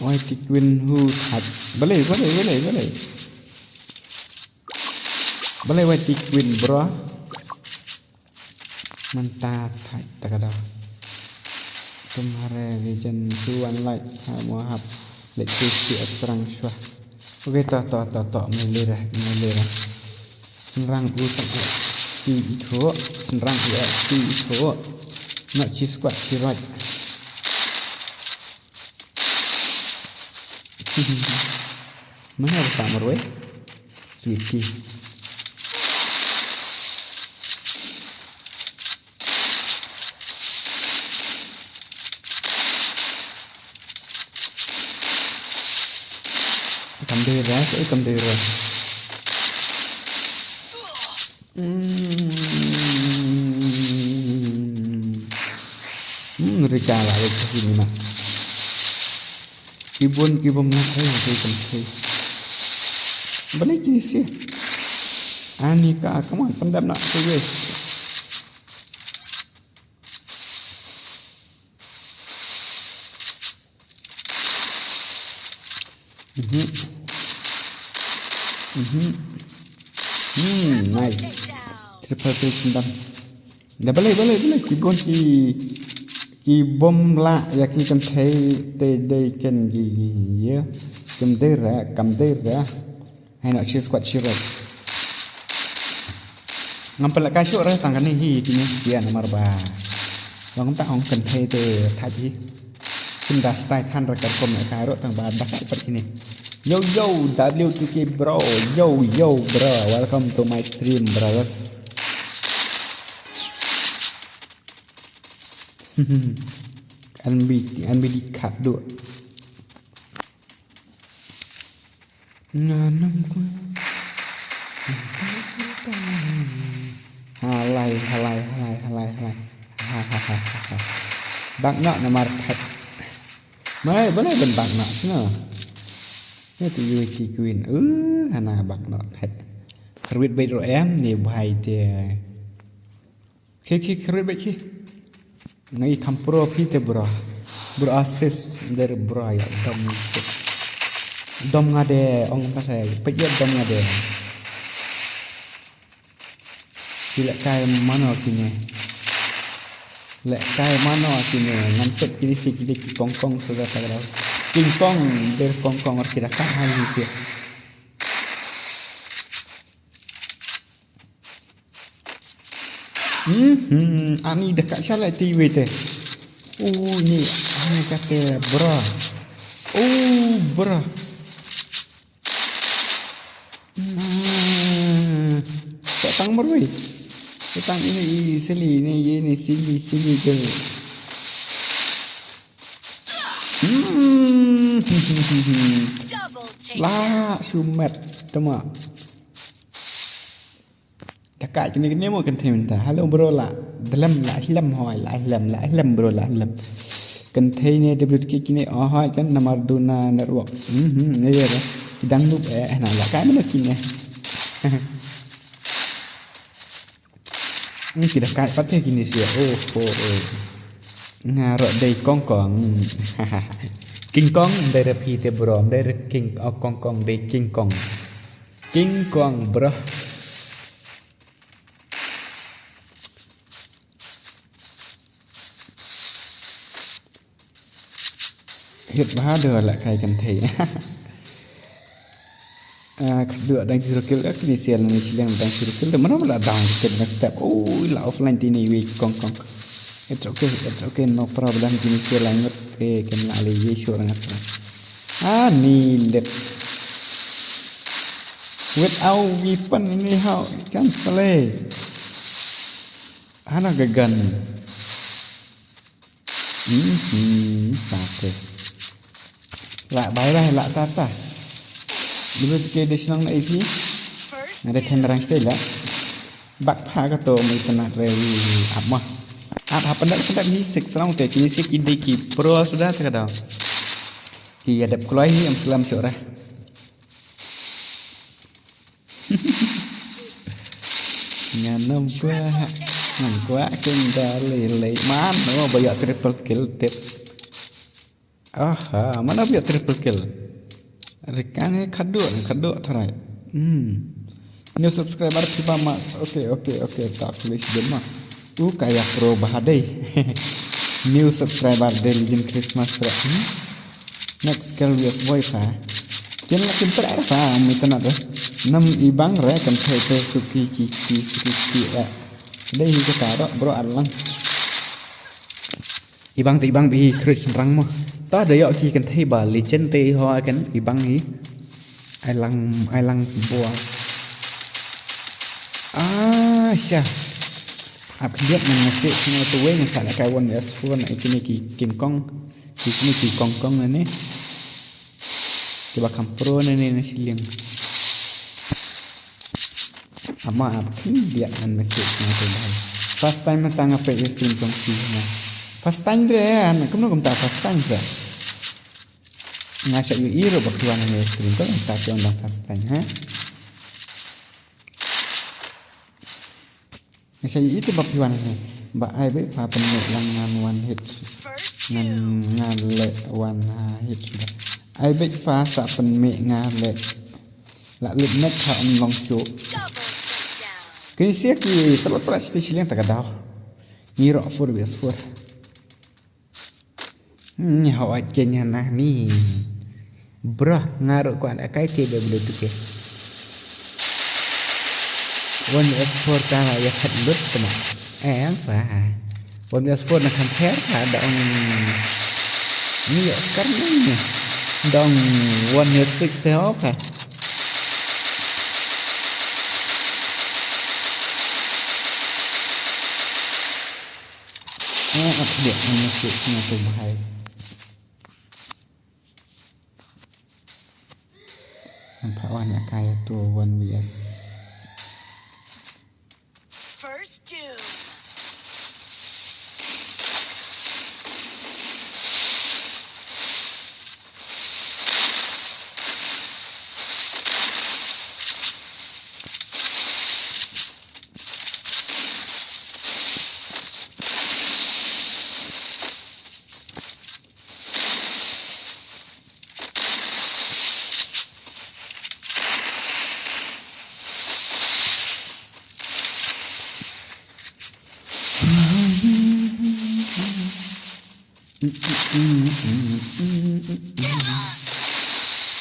white queen who had boleh white queen bro mantap tak ada तुम्हारे region tuan like mohab leksi terang syah oke to melirah serang utak ti itu serang ti itu nak ci squat ci right mana bersama roy sweetie cầm đề rồi Rika lah ke sini nak kibun nak saya cầm balik ni sih Anika come on pendam nak saya nice. Triple pendam. Dah boleh. Kibon ki bom la ya ki kan they can gi ya. Kam dera. Hai nak cheese squat chirot. Ngampel ka syuk ra tang kan ni kini dia nomor ba. Long tak ong kan te thaji. Sinda style than ra kan kom ka ro tang ba dak per ini. Yo W2K bro, yo bro, welcome to my stream brother. NBD cut dulu. Nanam ku. Halai. Bak nak nomor cut. Mana boleh ben bak nak sini. Nó tụi vui chi quên hana bạc nọ hết khruit bay rồi em nè bài thì khi khruit bay khi ngay kham pro pite bro assist dari bro ya dom ngade ong pasai pejat dom ngade Lek kai mana kini ngantuk kini sikit kongkong sudah tak ada kingkong dari kongkong harus kita kan hal itu ani dekat salah TV teh ni ani kata bro bro tang berwei tang ini sili ke Double take. lah sumet tama dekat kini mau kan thêm ta hello bro la dalam la lam hoi la lam bro la lam kan thei ne WK kini hoi kan nomor duna network ni ya kidang lup na la kai mana kini ni kita kat pathe kini sia ngarok dei kongkong king kong dari pite bro dari king kongkong dei king kong bro hiện hóa đưa lại cái cần thể dua dan circle ni sial ni silang dan circle tu mana pula down ke next step la offline tini we kong it's okay no problem tini sial lanjut kan la le ye sure ngat ni lep without weapon ini how can play ana gagan sakit lạ bái đây lạ ta dulu ke di senang na ifi ada kamera sekali lah bak pha ka to mai tana rewi apa pendak ni sik serang te kini sik ide ki pro sudah sekadar ki adap kelai ni am selam syurah nganam gua kendali man no banyak triple kill tip mana biar triple kill rekan kaduk terai new subscriber tiba mas oke tak tulis jema kayak pro bahadai new subscriber dari Legend Christmas next kali bias boy jangan lagi berapa mitana dah 6 ibang re kan thai suki dai ka ta bro allang ibang bi Chris rang mo ta de yo ki kan thai ba Legend te ho kan ibang hi ai lăng bua sya ap lihat nang nasi semua tu yang salah kawan ya suan ini ki kongkong ni coba kampro ni siling ama ap lihat nang nasi semua tu first time matang apa ya kongkong sini first time deh anak kamu tak first time dah ngasak yu iro baktuan ni stream tu tak yang first time ngasak yu itu baktuan ni ba ai be fa penuh ngan one hit ngan le one hit sudah ai be fa sa penuh ngan le la le net ha long show kini sia ki terlepas station yang tak ada ngiro for bias for hawa kenya nah ni bro ngaruh ko ada kai te belu tu ke one f4 ta ya hat lut tama fa one f4 na compare ada ni ya sekarang ni dong one f6 te off update masih tu bahaya nampak warna kaya tu one vs First doom.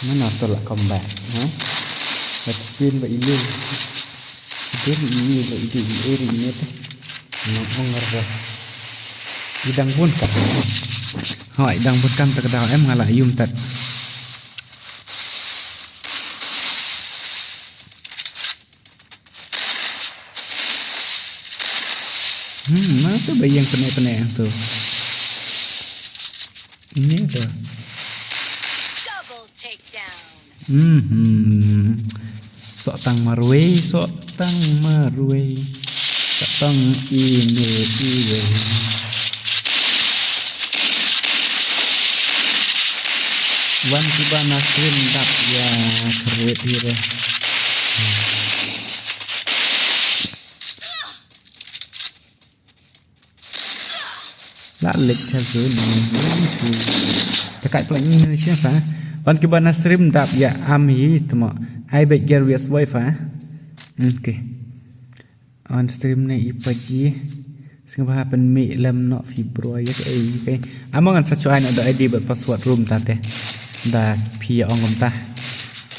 Mana tolak comeback, ha? Betul ba ilu. Dari ini ba ini teh. Ngomong ngerti. Idang pun kan. Idang pun kan terkedal ngalah yum tat. Mana tu bayang penai-penai tu. Ini tu. Double takedown. Sok tang marway, sok tang ini. Wan tiba nasrin dap ya kerut dia. Lalik theo dekat pula ni siapa? Wan tiba nasrin dap ya ami temo. I bet get yes wifi. Okay. On stream ni ipaji. Sengah pen mi lem no fibro ya ke. Among an sachuan ada ID buat password room tate. Dah pi ong gom ta.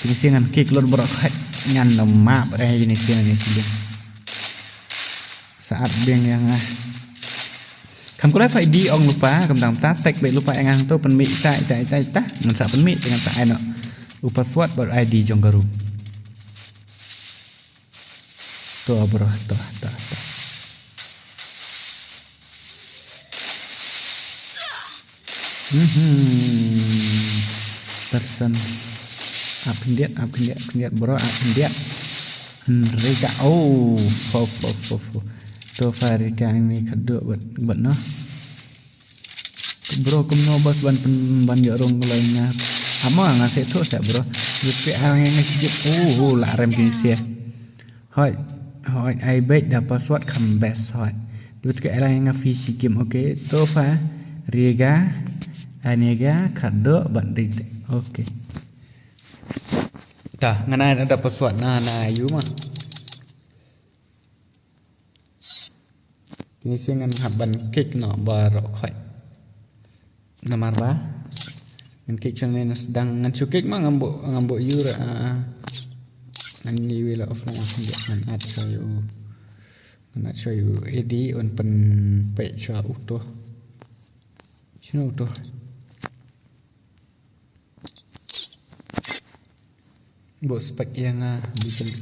Ini singan kik lor borok khat ngan no map ini singan ni sih. Saat biang yang kamu kulai phải đi ông lupa cầm tang ta tek be lupa yang tu pen mi ta ngan sa pen mi dengan ta ai no password buat ID jong garu tu bro tu person update bro update Rega to Farika ini kedua buat no bro kumno bos ban jorong lainnya ama ngasih tu saya bro lupa orang yang ngasih lah rem gini sih hoi I bet dah password kembes hoi duit ke orang yang ngasih game oke to Farika anega kedua buat rida oke dah ngana ada password nah you mah ini sih ngan haban kek no barok khoi namar ba ngan kek channel sedang ngan cukek mah ngambok yura ngan ni wila of long ngan show you edi on pen pe cha utuh sino utuh bos spek yang bikin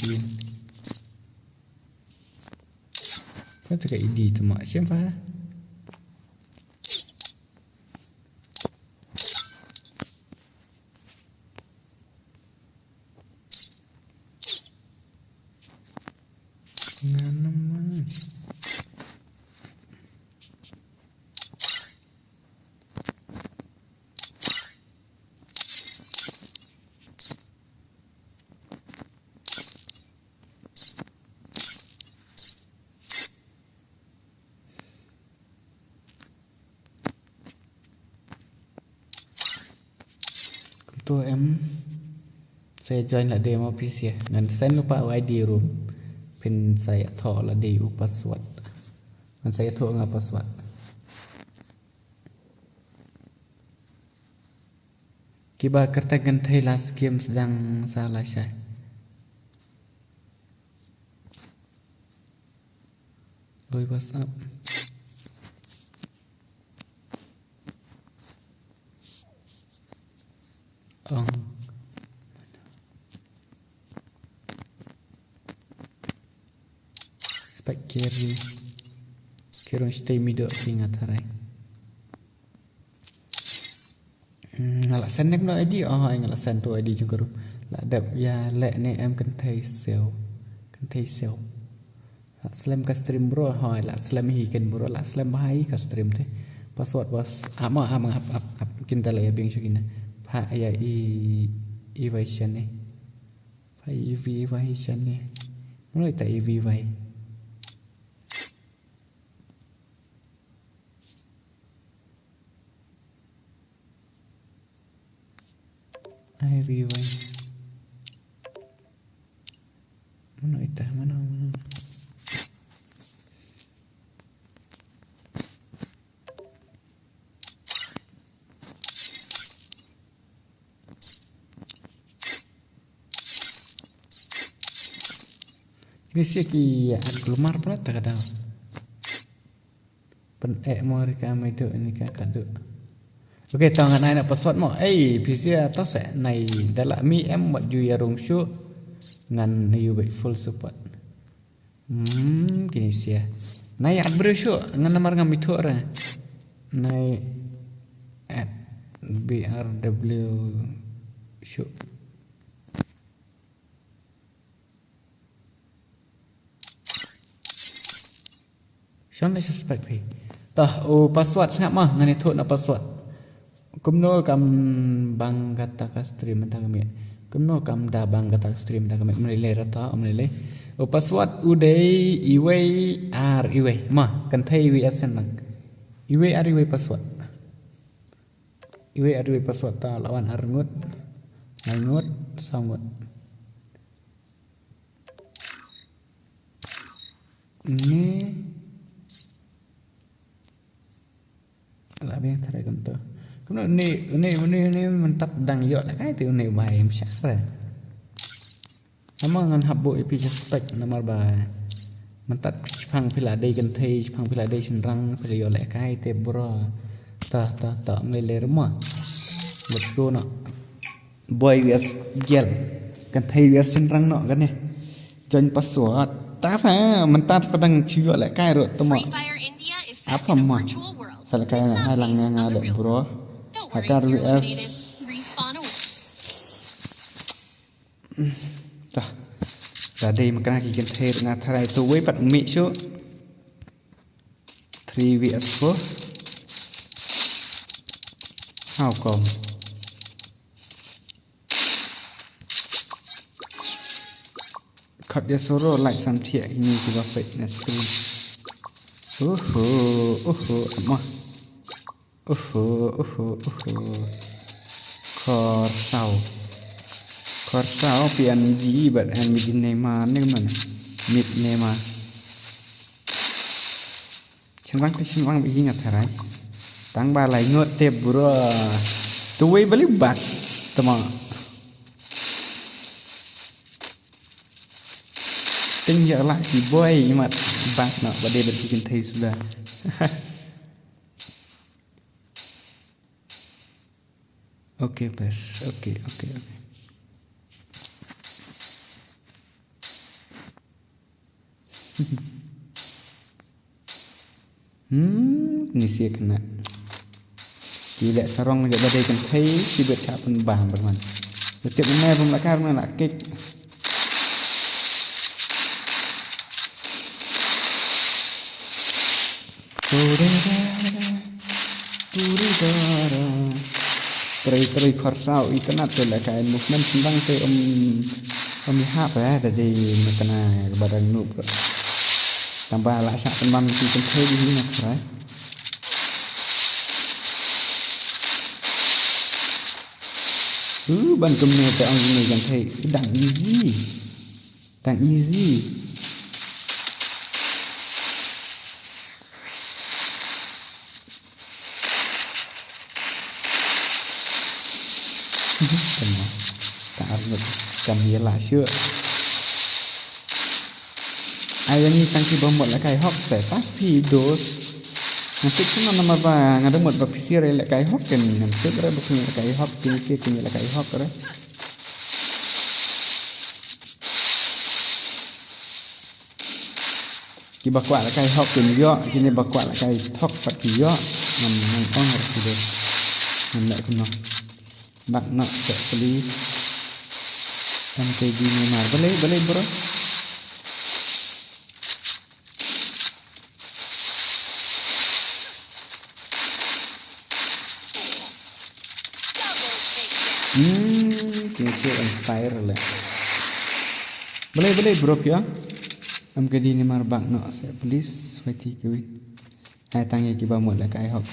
Kata kat ID tu mak siapa? Nama. Tu saya join lah demo PC ya. Dan saya lupa ID room. Pin saya tahu lah DU password. Dan saya tahu nggak password. Kiba kerta gantai last game sedang salah saya. Oi what's up? Spek kiri stay middle ingat harai ngalak sen nek no ID ngalak sen tu ID juga rum lak dap ya lek ni em kan thai sel lak slam ka stream bro lak slam hi kan bro lak slam hai ka stream te password bos ama ap kinta le bing shukina pha ya i version ni pha i version ni mulai ta i vai everyone mana itu mana Ini sih ki keluar pula tak ada. Pen mau reka itu ini kan kado. Oke, tangan anak password mo. PC atau saya nai dalam mi em buat ju ya rong show ngan you full support. Kini sih ya. Nai ad show ngan nomor ngam itu orang. Nai at BRW show. Siapa yang suspect ni? Tah, password sangat mah ngan itu nak password. Kumno kam bang kata ka stream mentang kami. Kumno kam da bang kata stream mentang kami melile rata melile. Password udai iway r iway mah kan thai iway asen nang. Iway r iway password. Iway r iway password ta lawan r ngut. Ngut sangut. Ini lah biang tarik untuk. Kena ni mentat dang yok lah kai tu ni bai msyara. Ama ngan habbo ipi spek namar ba. Mentat phang pila dei kan thei phang pila dei senrang pila yo lah kai te bro. Ta mele rumah. Let's go nak. Boy wias gel. Kan thei wias senrang nak kan ni. Join password. Ta pha mentat padang chiyo lah kai ro temo. Free Fire India is set Apa in a mah? virtual world. Salah It is kaya not halang based yang on ada the real bro. world. Don't worry, Hakar if you're WS. eliminated, respawn awaits. Dah. Tadi makan lagi kita hair dengan tarai tu way pat mix tu. 3vs4. How come? Cut dia suruh like sampai ini juga fitness screen. Mah. Korsau PNG but and mid nema ni mana? Mid nema. Senang begini ngatai. Tang balai ngot tep bro. Tuai beli bak teman. Tinggal lah si boy mat bak nak badai berbikin thai sudah. Okay, bes. Okay. Ni sih kena. Tidak sarong lagi badai kan thai si bercak pun bang berman. Setiap mana pun lakar mana lak kek. Teri korsau internet tu lah kain movement sembang tu hap tadi kena badan noob tambah lah sak teman si kentai di sini nak ban kemnya tu ang ini kentai dang easy tak harus kami lah sure. Ayam ni tangki bomot lah kai hok saya pas pidos. Nanti cuma nama bang ada mod berpisir lah kai hok kan nanti berapa punya kai hok tinggi punya lah kai hok kan. Kita bawa lah kai hok kan yo, kita bawa lah kai hok pat yo, nam harus pidos. Nam nak kena. Bak nak tak beli MKG ni mar boleh bro kini inspire lah boleh bro ya MKG ni mar bak nak saya beli seperti kewin hai tangi kiba mod lah kai hok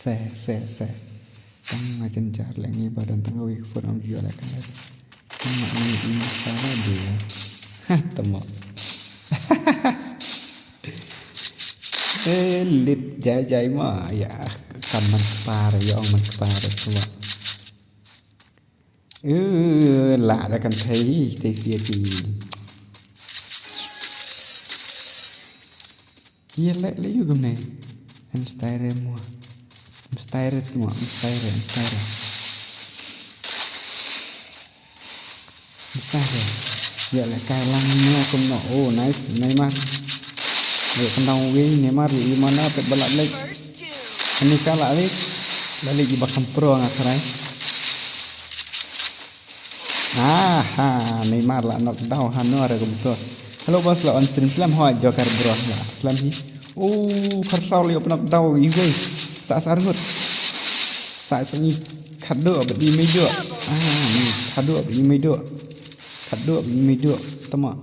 se tang macam jar lagi badan tang awik phone am jual lah kan mak ni salah dia temo lit jai mah ya kaman par ya man par semua lah dah kan thai sia ti Iya lek juga nih. Mstire mua. Mstire. Ya lek kalangnya aku no. Oh nice Neymar. Lek kendang wing Neymar di mana pet balak lek. First two. Ini kalah lek. Lali di bakam pro ngakrai. Neymar lah knockdown hano ada betul. Halo bos lah on stream slam hoa joker bro lah slam hi. Kersau liop knockdown juga. Saat sargut. Saat seni kado bedi mejo. Ni kado bedi mejo. Tama.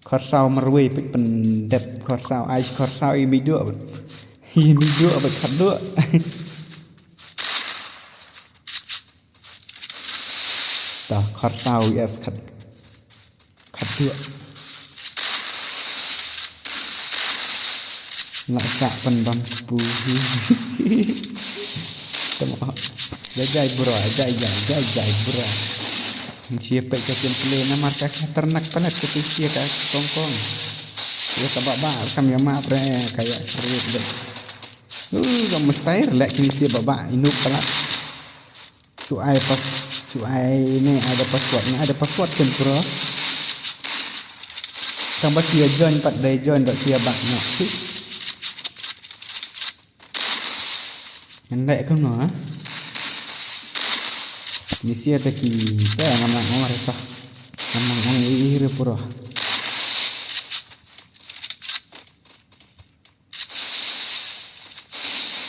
Kersau merwe pik pendep kersau ais kersau i mejo. Hi mejo abad kado. Tah kersau yes kado. Lakak pendam puhi. Tama. Jajai bro. Siapa kecil play nama marka ternak panas ketusia ke kongkong. Ya tabak kami ama pre kayak serut deh. Kamu mustahil lek kini siapa bak inuk pelak. Suai ini ada password kan bro. Tambah dia join 4 day join dok dia bak nak. Endek kan no. Misi ada kita ngamang mereka. Ngamang iri pura.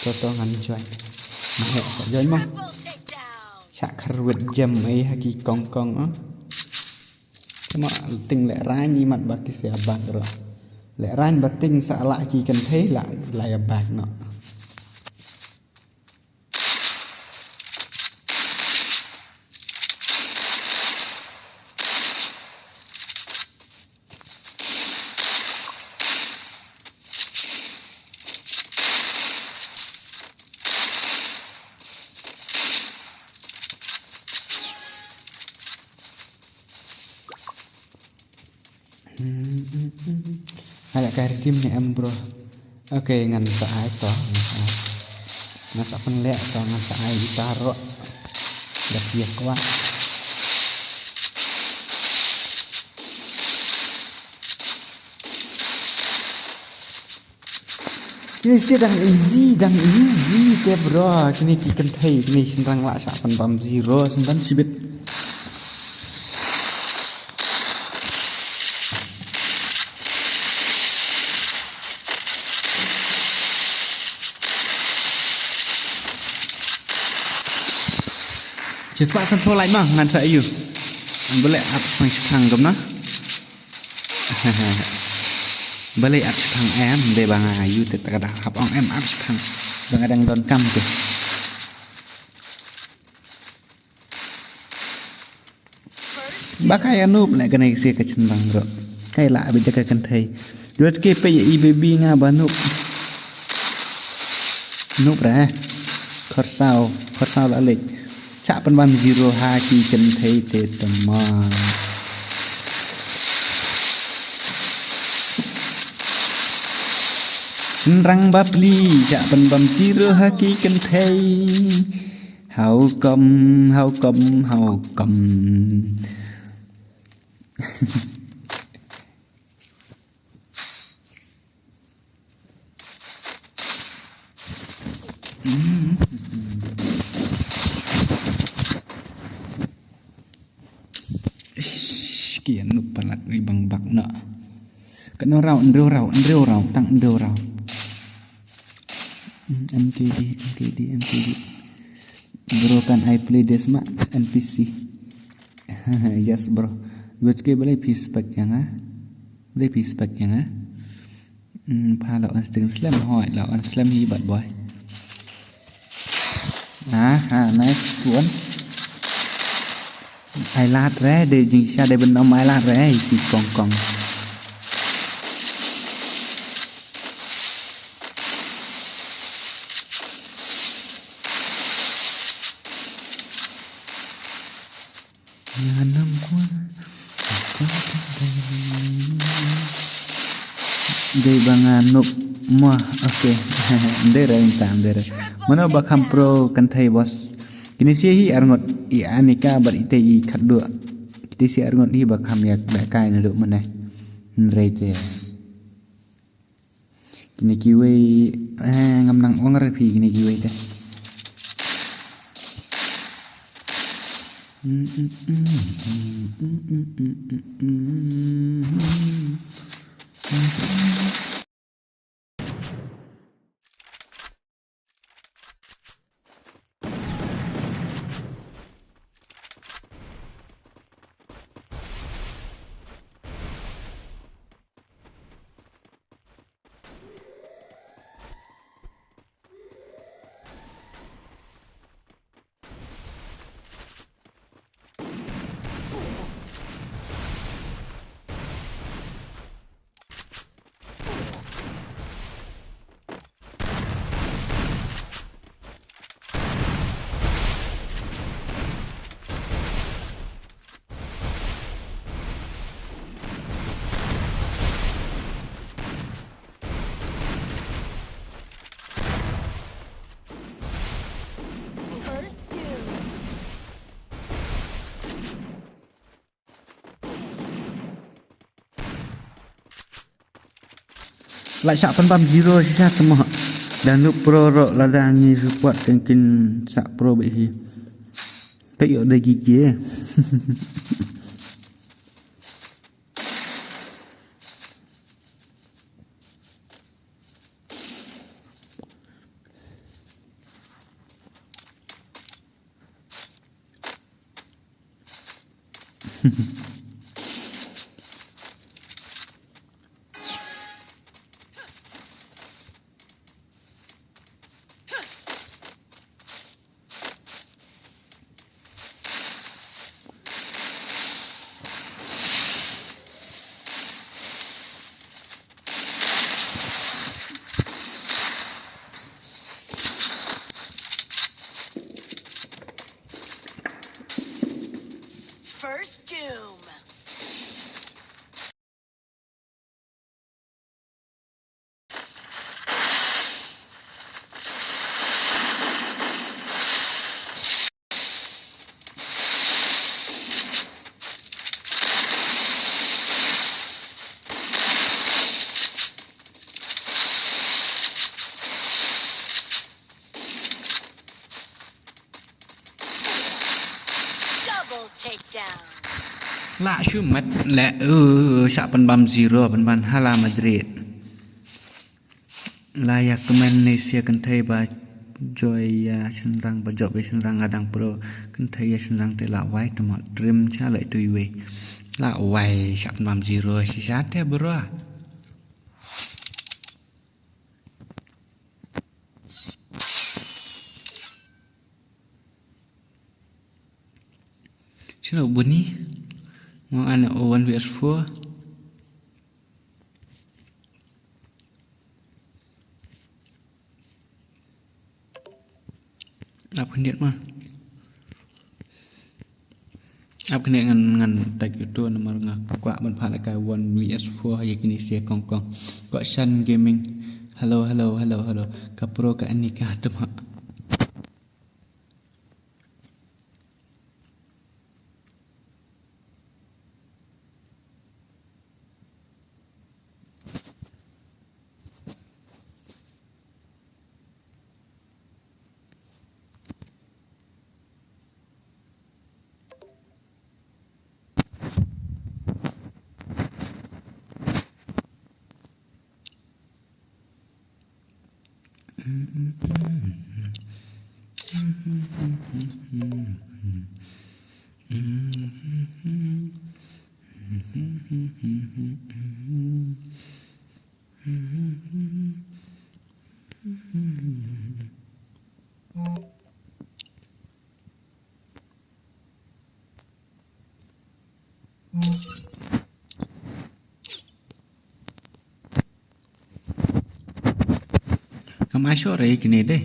Totongan join. Join mah. Triple takedown. Chak kerwet jam haki kongkong Cuma ting lek ran ni mat baki siabat ro. Lek ran bating salah ki kan thei la abak no. Ada kari tim ni bro. Oke ngan saai to. Nasa penlek to ngan saai ditaro. Dah dia kuat. Ini sedang easy te bro. Kini kikan thai kini senrang lak sapan bam zero sentan sibit. Cepat sampai like mah ngan saya you. Boleh up pang gam na. Boleh up pang em de bang ayu te tak ada hap ong em up pang. Bang ada don kam tu. Bakai anup nak kena isi kecendang bro. Kai lah abis jaga kentai. Jual ke pe i baby nga banup. Nup dah. Korsau lah lek. Cak penbam zero haki kentai te teman. Senrang babli cak penbam zero haki kentai. Hau kom. Kian lupa lat ribang bak nak. Kena rau tang endeu rau. MTD. Bro kan I play this mak NPC. Yes bro. Buat ke boleh pispek yang pa la on stream slam hoi la on slam hi bad boy. Nice one. Ai lát ré để gì sao để bên ông ai lát ré thì còn nhà năm qua Day bangan nup muah. Oke. Ndera minta ndera. Mana bakam pro kan thai bos. Kini sih hi arngot I anika bar ite I khaddu. Kini sih arngot hi bakam yak bakai na duk mana. Nrete. Kini kiwe ngam nang onger pi kini kiwe te. First doom. Lại sạ phân băm zero sih sa temo. Dan nu pro ro ladangi support tengkin sa pro bị hi. Pe yo de gigi. First doom. Double takedown. Lạ chứ mất lẽ sạ phân băm zero phân băm Hala Madrid. Layak teman Nesia kan thai ba joy ya senrang ba job senrang adang pro kan thai ya senrang te la wai temat trim cha lại tui we. La wai sạ phân băm zero si sate bro. Sino bunyi? Mau anak O1 vs4. Apa hendak mah? Apa hendak ngan tag itu nomor ngak kuat berpala kai 1 vs4 ya kini sia kong kuat Shan Gaming. Hello kapro ka anika demak. Kamu asyik rai kini deh.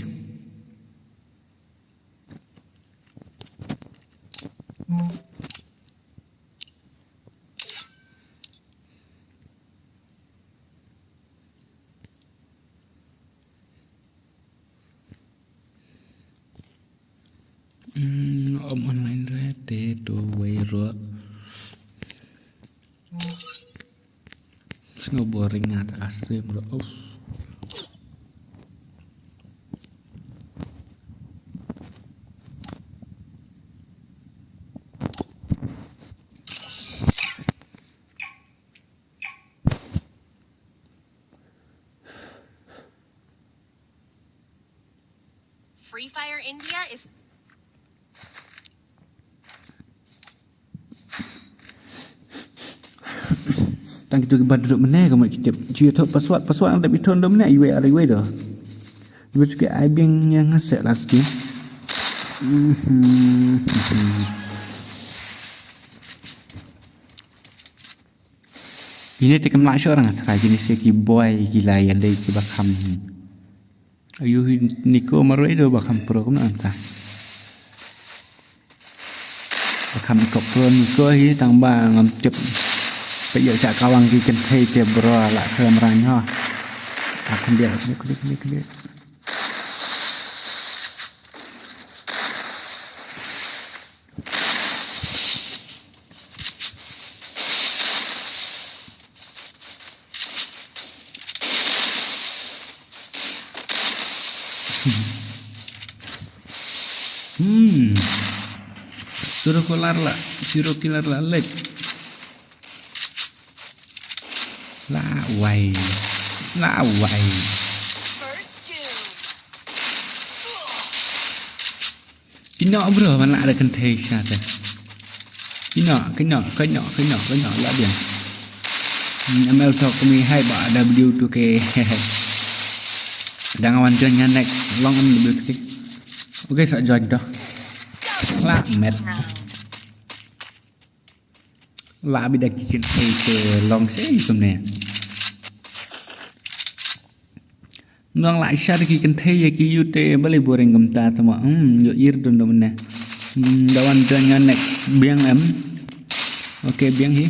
tê đồ quay rửa snowboarding at asrim rồi Free Fire India is tăng itu kebat duduk mana kamu kita cuci tu password anda biton dom mana iwe ada iwe dah iwe juga ibang yang ngasih lah sikit ini tekan mak orang asal jenis ki boy gila ya deh ki bakam ayu niko maroi do bakam pro kamu entah bakam pro niko hi tambah ngam cep bây giờ chả cao bằng cái chân thây kẹp bro lại thơm ra nhỏ không biết suruh kelar lah suruh kelar lah lek lạ quầy first doom. cái nọ bro mà lại được cần thề sao thế cái nọ là điểm ML sau kami hai ba W2K đang awan cho nhanh next long on W2K ok sợ join đó lạ mệt lạ bị đặt trên thề long sẽ gì nè ngang lại sao khi cần thấy cái youtube balik boring cầm ta thôi mà yo ir dun dun nè dawan jangan nek biang em ok biang hi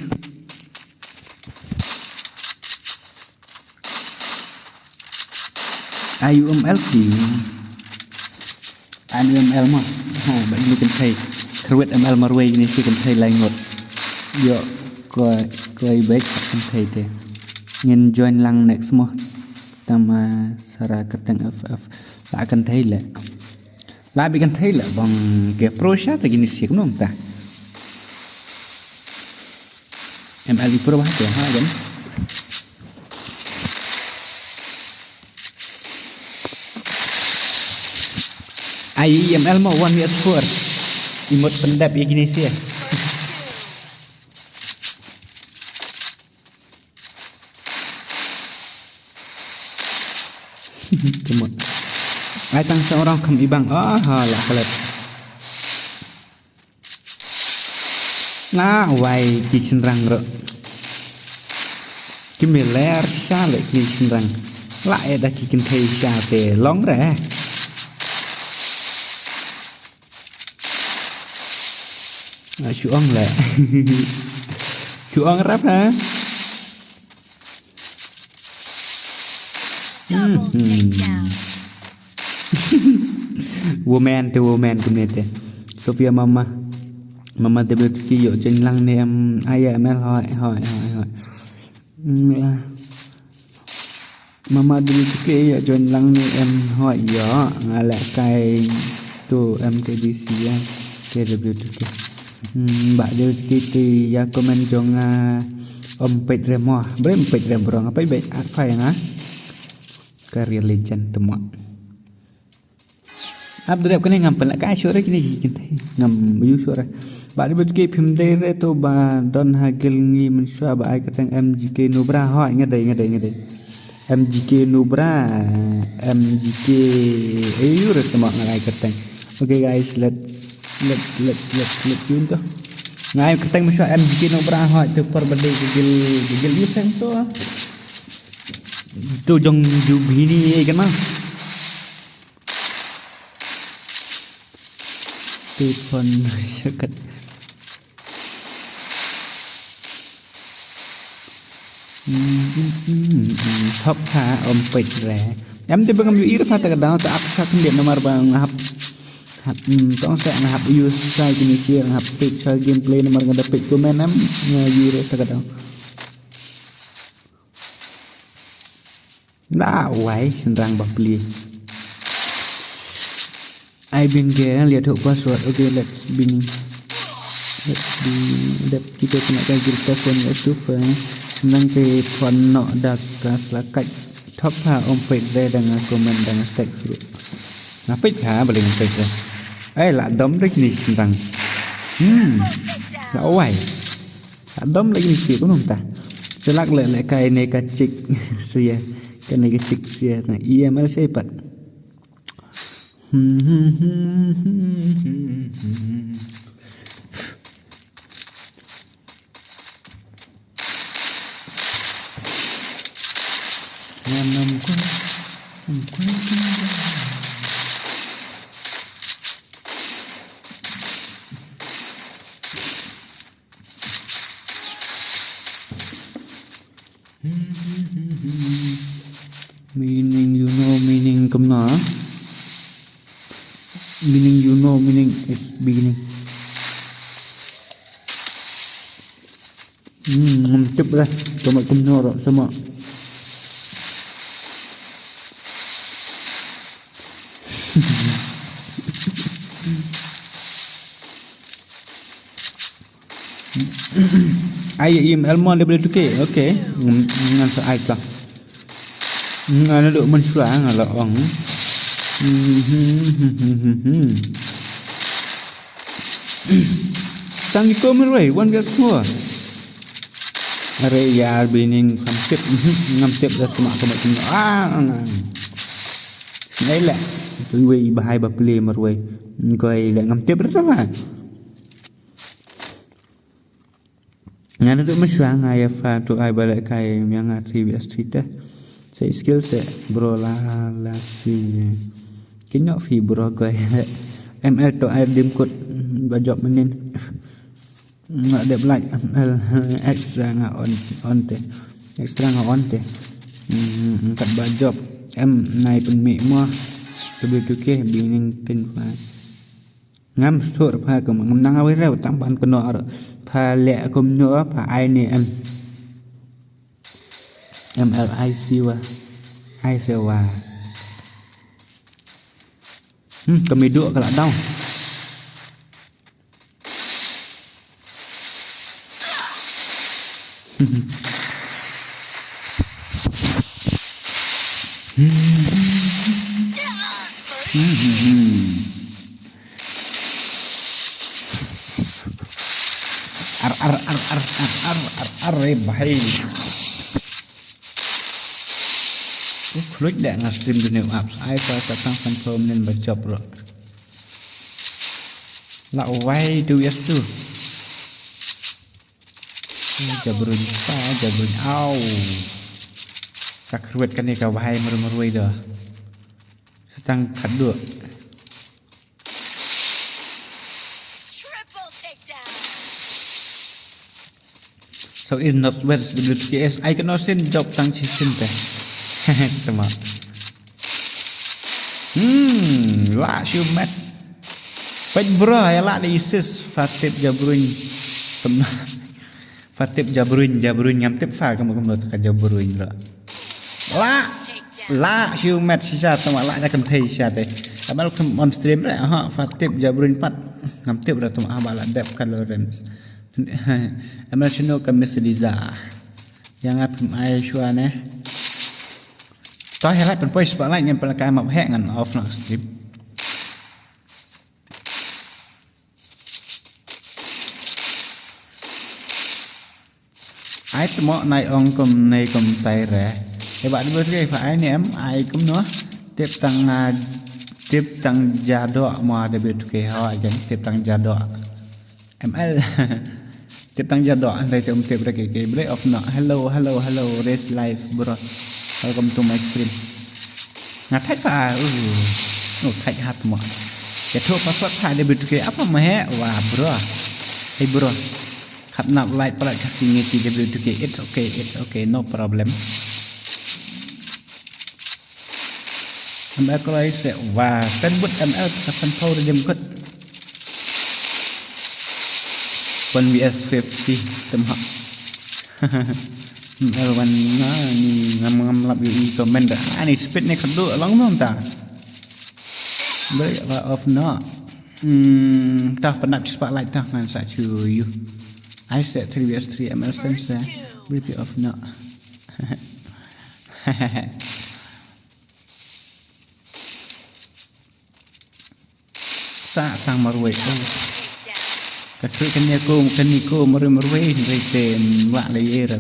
IUML thì IUML mà bạn đi cần thấy create ML mà rồi này chỉ cần thấy lại ngột yo coi baik cần thấy thế nhìn join lang next mo tama sara keteng FF la akan thấy lệ la bị kan thấy lệ bằng cái pro shot gini sih không ta ML pro bah tu ha kan IML mau one year score imut pendap ya gini sih cuma ai tăng seorang kam ibang lah kelet nah wai kishin rang ro kimiler sha le kishin rang lại đã kikin thei sha te long ra chuông lệ chuông rap hả Double takedown. woman community Sophia mama để biết kí dụ trên lăng này em ai em hỏi mama để biết kí dụ trên lăng này em hỏi gió là cái tu em cái gì xí cái để biết kí bạn để kí thì ya comment cho om pet remo berem pet remo orang apa baik apa ya ngah karya legend semua. Abdul Rahman ni ngampel nak suara kini kita ngam baju suara. Bạn đi cái phim đây rồi tôi bà Don Hagel nghi mình xóa bà ai cái thằng MGK Nubra hỏi nghe đây MGK Nubra MGK ayu rồi mọi người cái thằng. Okay guys let's tune to. Ngay cái thằng mình xóa MGK Nubra hỏi từ perbanding gigil you sang to. Tu jong jubini kan mah telepon dekat hấp hà om pet rẻ em thì bang ambil iris mata kadang tak aku sakin dia nomor bang hap hạtต้องsẽ là hạt use sai cái này hạt pick sai gameplay nó mà người ta pick comment em gì đấy ta cái đó đã quái sinh răng bọc li I been there lihat hok password okay let's be kita kena kaji telefon YouTube senang ke phone no dak selakat top ha om page đây dengan comment dengan tag group ngapit ha paling page lạ đấm đấy này sinh răng lạ quái lạ đấm đấy này gì cũng không ta sẽ lắc lại cái này cái chích xìa cái này cái chích xìa này EML sẽ bật năm qua meaning you know meaning cầm nó meaning you know meaning is beginning chụp đây cho mọi cầm nó rồi cho mọi ai im elmon dia boleh tukar okey dengan ai kah nó được mình xóa là ỏng sang đi cô mới rồi one get more are ya bening ngam tip dah cuma đấy là tôi vì bài bập lì mà rồi coi lại ngam tip rất là nhà nó mới sáng ngày pha tụi ai balik cái yang previous cerita saya skill saya bro la si kinyo fi bro coi ML tụi ai điểm cột và job mình nggak đẹp lại ML extra nggak on te kat ba job em này pen mi mo lebih tu ke bining ken fa ngam sur pha ko ngam nang awai rew tam ban kono ar pha le kom no pha ai ni em MLIC wa ai sewa kami duk kalau down bahaya klik dah nge-stream dunia apps ai pasang confirm nên bà chụp rồi lão vay tu yes tu jabrun au tak ruwet kan ni ka vay merui dah setang khat được so is not west WTS I cannot send job tang chi sin teh sama la siu mat pej bro ya la di sis fatib jabrun fatib jabrun ngam tip fa kamu ka jabrun la siu mat sisa tama la kan thei sha te amal on stream re ha fatib jabrun pat ngam tip ra tama bala dep kaloren amal sino ka misliza yang ai shua ne tôi hay lại phần page bạn lại nhận phần cái mập hẹn ngắn off là strip ai tụi mọi này ông cầm tay rẻ thì bạn biết cái phải ném ai cũng nữa tiếp tăng giá đỏ mà để biết cái họ chẳng tiếp tăng giá đỏ ML tiếp tăng giá đỏ đây thì ông tiếp ra cái break off nọ hello race live bro welcome to my stream ngắt thách pha thách hạt mà cái thua password thải để biết cái apa mà he wah bro hey bro khắp nạp like para kasih ngeti để biết cái it's okay no problem ML Cry sẽ và tên bút ML các phần thâu để dùm cất 1 vs 50 tầm học ML văn nó ngâm lập UI comment đã này speed này khẩn độ lắm không ta đấy là off nó ta pernah spotlight ta ngan sa chu you I set 3 vs 3 ML sensor review off no sa tang marwe ka tu kan ni ko marwe re tem wa le era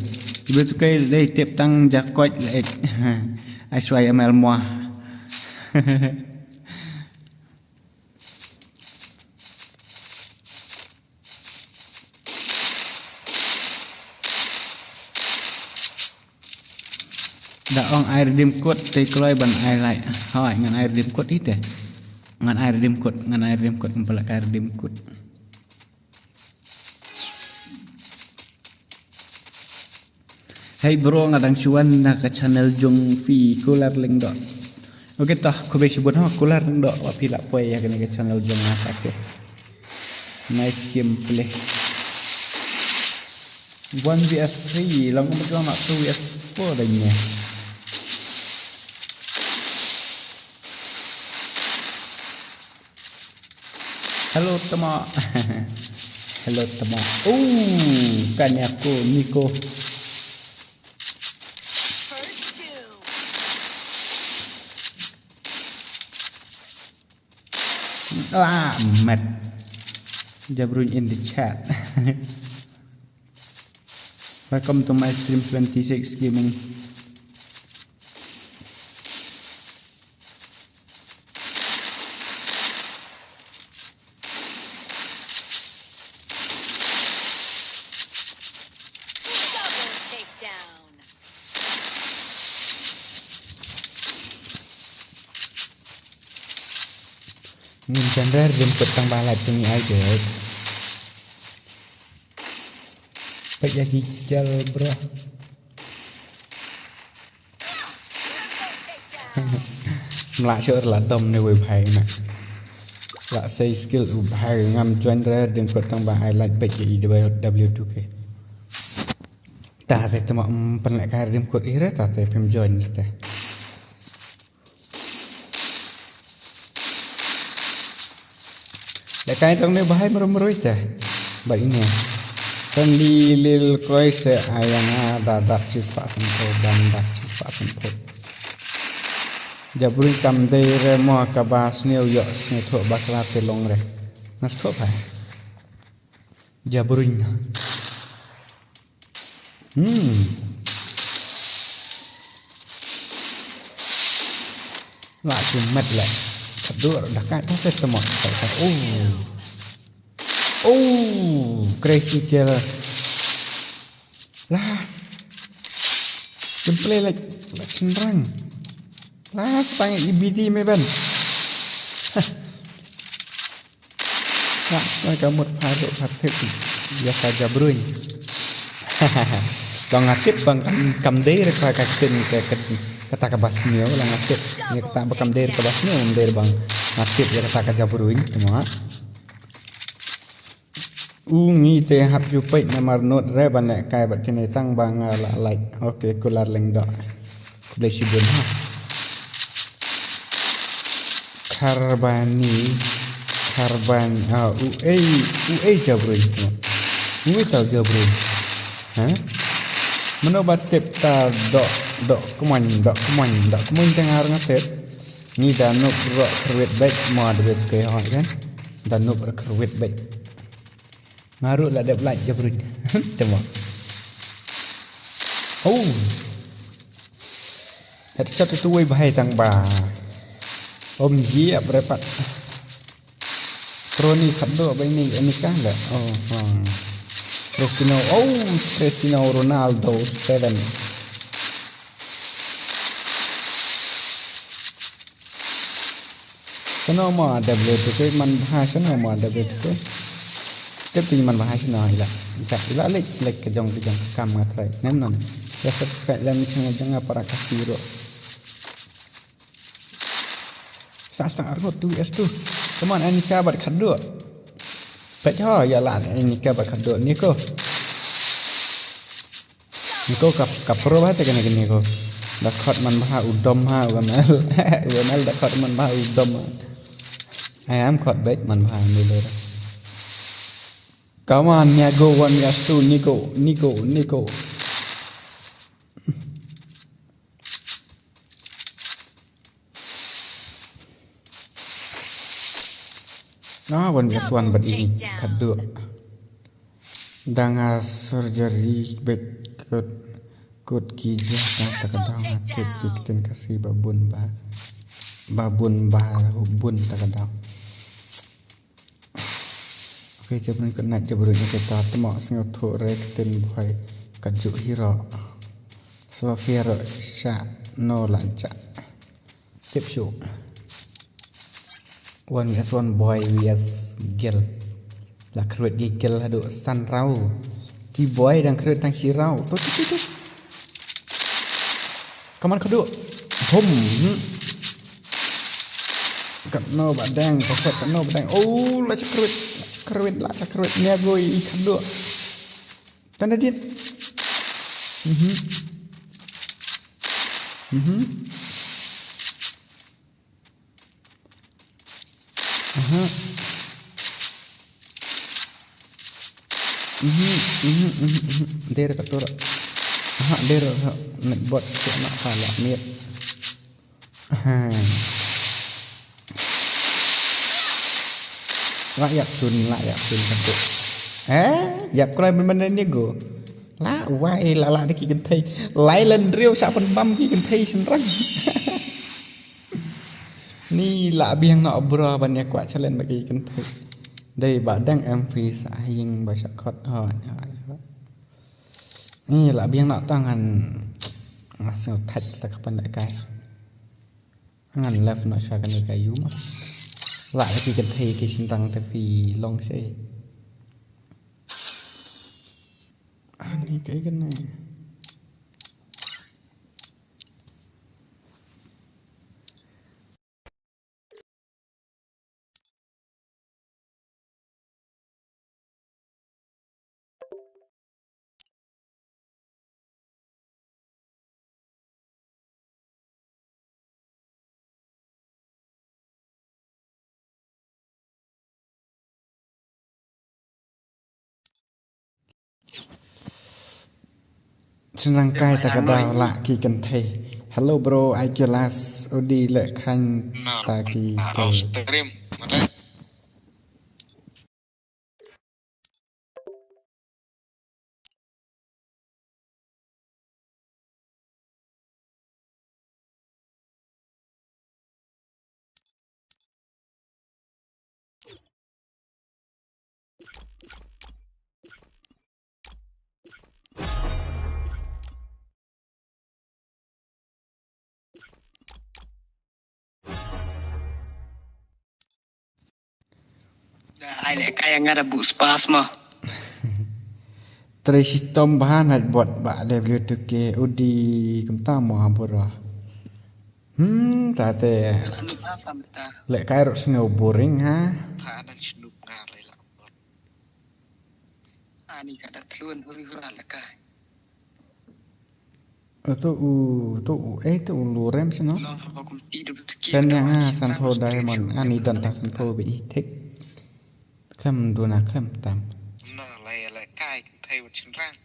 ibu tu kai dei tep tang jakot le ai swai ML mo đã on air redeem code tay kloi ban air lại hỏi ngan air redeem code ít ngan air redeem codeempelak air redeem code hey bro ngadang cuan na ka channel jong fi kular link dot oke tah ko be sebut ha kular link dot wa pila poe ya kene ka channel jong na ke nice gameplay 1 vs 3 lang ko mak 2 vs 4 dah ni Halo teman. Halo teman. Kan aku Niko. Mat. Jabrun in the chat. Welcome to my stream 26 gaming. Nhìn chân ra jemput tang balai tungi aja. Baik ya gijal bro. Melak syur lah dom ni wei bhai nak. Lak say skill bhai ngam chân ra jemput tang balai like baik ya W2K. Ta te temak penlek kar jemput ira ta te pem join ta. Cái trong này bahai meru-meru aja. Baik ini. Kan lil koi se ayang dadak cis pak sempo bandak cis pak sempo. Jaburi kam dei re mo kabas neu yo ne tho bakla te long re. Nas tho phải. Jaburi. Lại chùm mệt lại. Dua dah kat tu saya temu. Crazy kill. Lah. Gameplay like senang. Lah setengah EBD meban. Nah, mereka mut harus patut biasa jabruin. Kalau ngakit bang kam dei rekha kakin ke kata kabas niu lah ngakit ni kata bakam dei kabas niu dei bang ngakit ya kata jabruin semua. Ngi te hap jupai namar note re ban le kai bat kene tang bang la like okay kular leng dok boleh sibun ha karban ue jabruin ue tau jabruin ha menobat tip ta dok kemuan tengah ngatip ni danuk ro kerwit baik mod bet ke hot kan danuk kerwit baik ngaruh lah dep like jabruin temo headshot itu wei bahai tang ba om jiap repat kroni khaddo ba ini kah la Cristiano Ronaldo 7. Kenapa mau ada begitu? Man bahasa nama ada begitu. Tapi man bahasa nama tak ilah like kejong kam ngatrai. Nemnon. Ya subscribe dan jangan para kasiro. start argot tu es tu. Come on, Anika bat khaddo. Pet ho ya la Anika bat khaddo ni ko. Ni ko kap pro ba te kene kene ko. Dakot man bha udom ha ugamel. Ugamel dakot man bha udom. I am caught back man bha ni le. Come on, Niago one yes tu Nico. One yes one but ini khaddo. Danga surgery back good kija kata kadang ket bikin kasih babun ba hubun takadang. Oke jabun kena jabun kita temak sengau thore keten boy kajuk hero Sofia sha no lanca tip show one as one boy vs girl la kruet gigel hadu san rau ki boy dan kruet tang si rau tu kaman kadu hum kat no badang perfect kat no badang oh la kruet nia goi kadu tanda dia Der katura der nak buat nak halak miet layak sun kantuk yap krai benda ni go la wai la ki kan thai lai len riu sa pen bam ki kan thai sen rang ni la biang nak bra banyak kwa challenge bagi kan thai đây bạn đang em phi xã hình bài sắc khót hỏiนี่là biếng nọ tangan masih thạch là các bạn đại cái ngàn left nọ cho cái này cái yếm lại cái cần thi cái sinh tăng tại vì long xe này cái này senang kai tak ada lak ki kan thei hello bro I jelas odi lek khan ta ki ke stream mana ai lại cái yang ada bu spasma Trisitom bahan nak buat bak level tu ke udi kemta mau bora tate anu apa meta lek kai rok sengau boring ha pha dan snup na lai la ani kada tluan huri huran la kai tu lurem sino lo apa kum tidur ki sen yang santo diamond ani dan tak santo bi tek kem duna kem tam na lai kai thai wat chin rang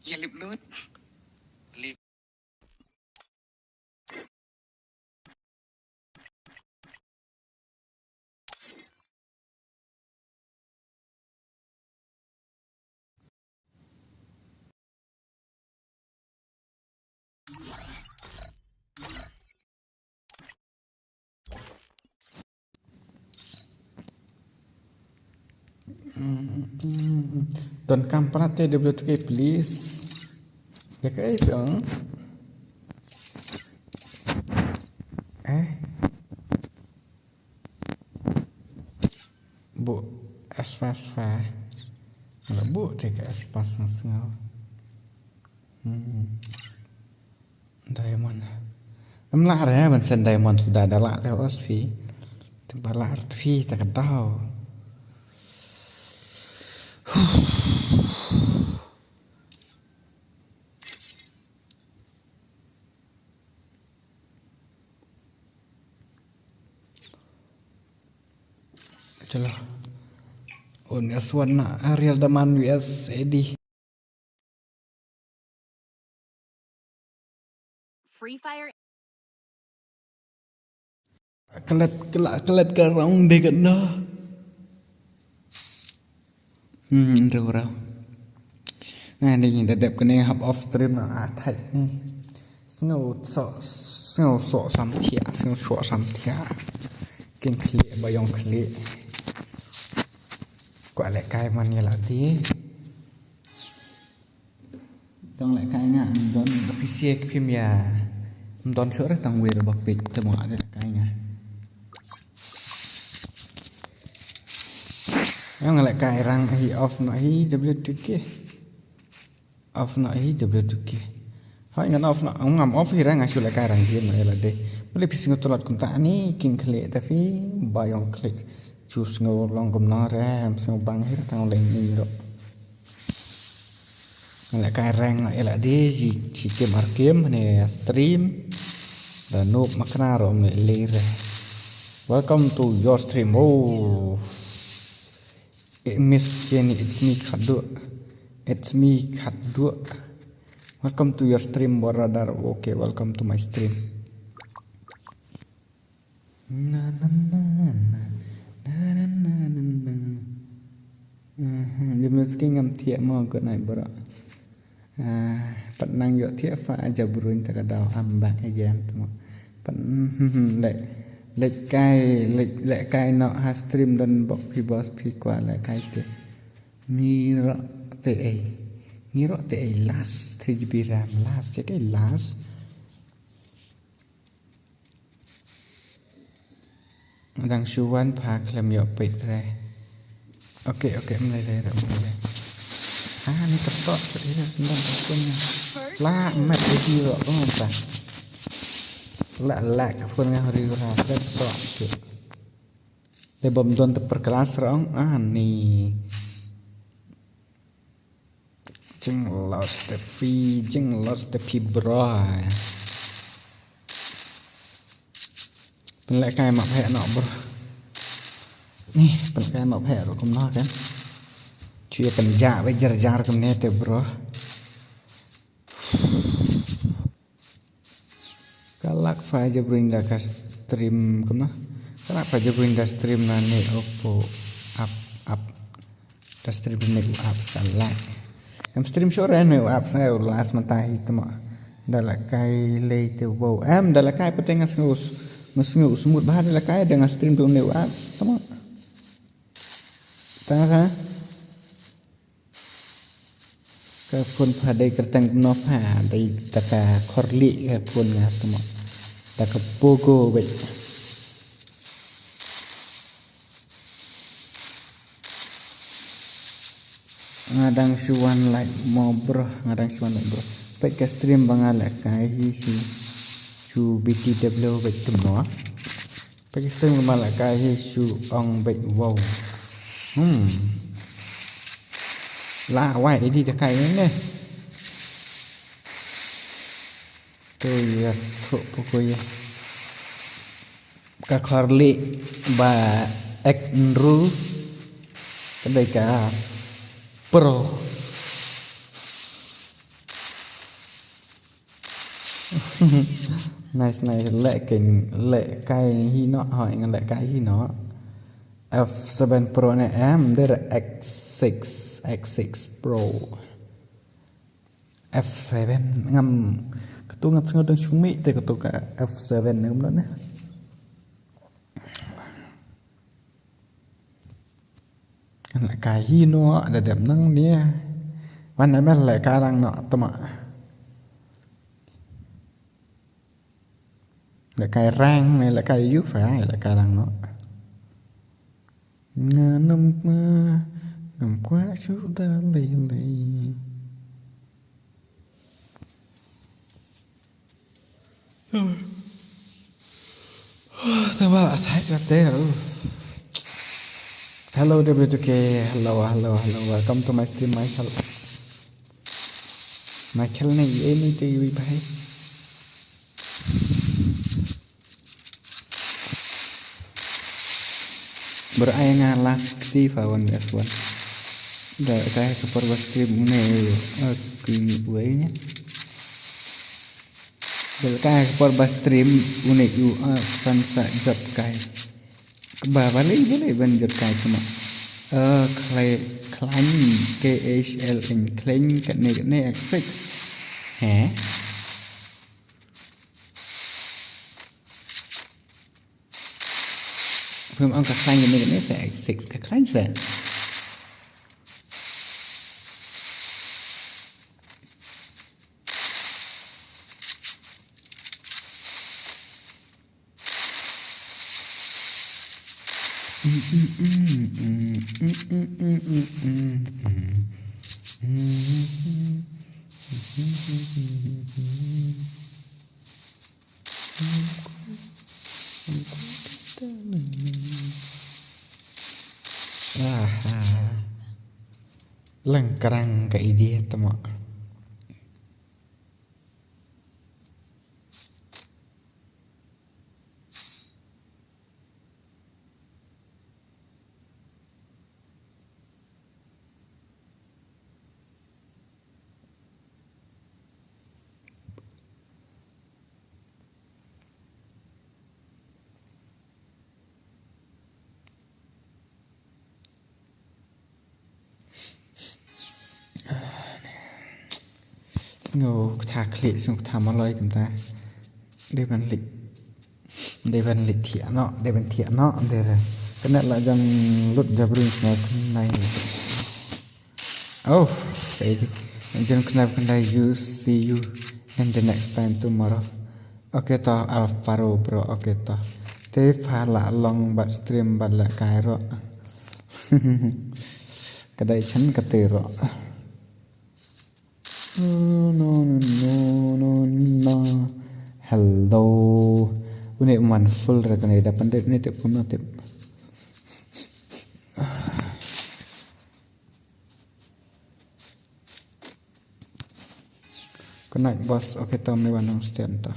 ya lip lut lip Don kamprate WTK please. Ya kai dong. Bu asfa. Enggak bu teka si pasang sengau. Diamond. lạ đấy mình sân đây mòn sudah đã lạ theo ospi tempat lạ phi tak tahu चलो Uneswan Ariel Daman vs Eddie. Free Fire. Kelet karong deh kan no. Rau. Nah ni dah dap kena hub off stream nak atai ni. Sengau sok sam tia, sengau sok sam tia. King klik bayong klik. Quả lại cay mà như là tí trong lại cay nha đón cái xe cái phim nhà đón sữa rất tăng quyền bọc bịch từ mọi người cay nha em lại cay răng hi off nói hi w kia off nói hi w kia hỏi ngắn off nó ông ngầm off hi răng ngay lại cay răng kia này là đây boleh pising tulat kunta ni king klik tapi bayong klik Chus ngô long cầm nó ra xong băng hết thằng lên nhìn rồi lại cài rang lại là đi gì chỉ kiếm này stream là nộp mắc ra rồi lại lên ra welcome to your stream oh it's me khadua welcome to your stream brother okay welcome to my stream na na na na Jumlah ngam thiệt mò cái này bro bạn năng dựa thiệt phải giờ buồn ta đầu âm bạc again bạn lệ cay nọ ha stream dan bọc phi boss phi qua lệ cay tiệt mi rõ tệ last 3GB RAM last cái last đang chú văn phá làm nhọ bịch ra ok mulai rồi ini ketok serius tentang punya lah mat di rồi đúng không ta lạ cái phần yang riu ra rất to chứ để bấm đòn tập kelas rong nih jeng lost the fee broเป็นlại cài mập hẹ nọ bro nihเป็นcài mập hẹ rồi không nói kan chia cần dạ với jar cầm nè tê bro kalak phải cho bring ra cái stream không nó kalak phải cho bring ra stream là này oppo up ra stream này up sekali em stream sore này up saya last matai itu mah dah lah kai lay tu wow em dah lah kai petengas ngus smooth bahar dah lah kai dengan stream tu new apps teman tengah kan ke pun pada kertang no pa dai taka korli ke pun ya teman taka pogo baik ngadang suan like mau bro ngadang suan like bro baik ke stream bangala kai si chu btw baik temno baik stream bangala kai su ong baik wow là quay đi được cái này tôi thuộc tôi cả Carly và Andrew cái đây cả pro này lệ cái hi nó hỏi lệ cái hi nó F7 Pro này em đây là X6 Pro F7 ngầm tôi ngập ngơ đang xuống Mỹ thì tôi cả F7 nữa nữa nè lại cái hi nó để đẹp năng nèวันไหนแม่lại cái đang nọ tao mà lại cái rang này lại cái giúp phải lại cái đang nọ ngàn năm qua ngầm quá chúng ta lì Tambah atai kate. Hello W2K. Hello. Welcome to my stream, Michael. Michael này ini TV bhai. Beraya ngalas Steve awan F1. Dah kayak ke porba stream này kini nya. Dah kayak ke porba stream unik sansa jod kai. Kebalik boleh banjir kai cuma. Klein KHLN Klein kat ni X6. Phương ông cả khanh cái này sẽ six cả khanh sẽ lengkarang ke ide temak. Ngô thà khỉ xong thà mà lôi chúng ta đây vẫn lịch thiện nọ đây vẫn thiện nọ đây là cái này là dần lút ra bưng này oh cái dân cái này you see you and the next time tomorrow okay to Alvaro bro okay to thế pha lạ long bật stream bật lại cái rồi cái đây chắn cái tề rồi no. Hello. Ini man full rekan ada pandai ni tip pun tip. Kena bos okey tom ni wanang stand ta.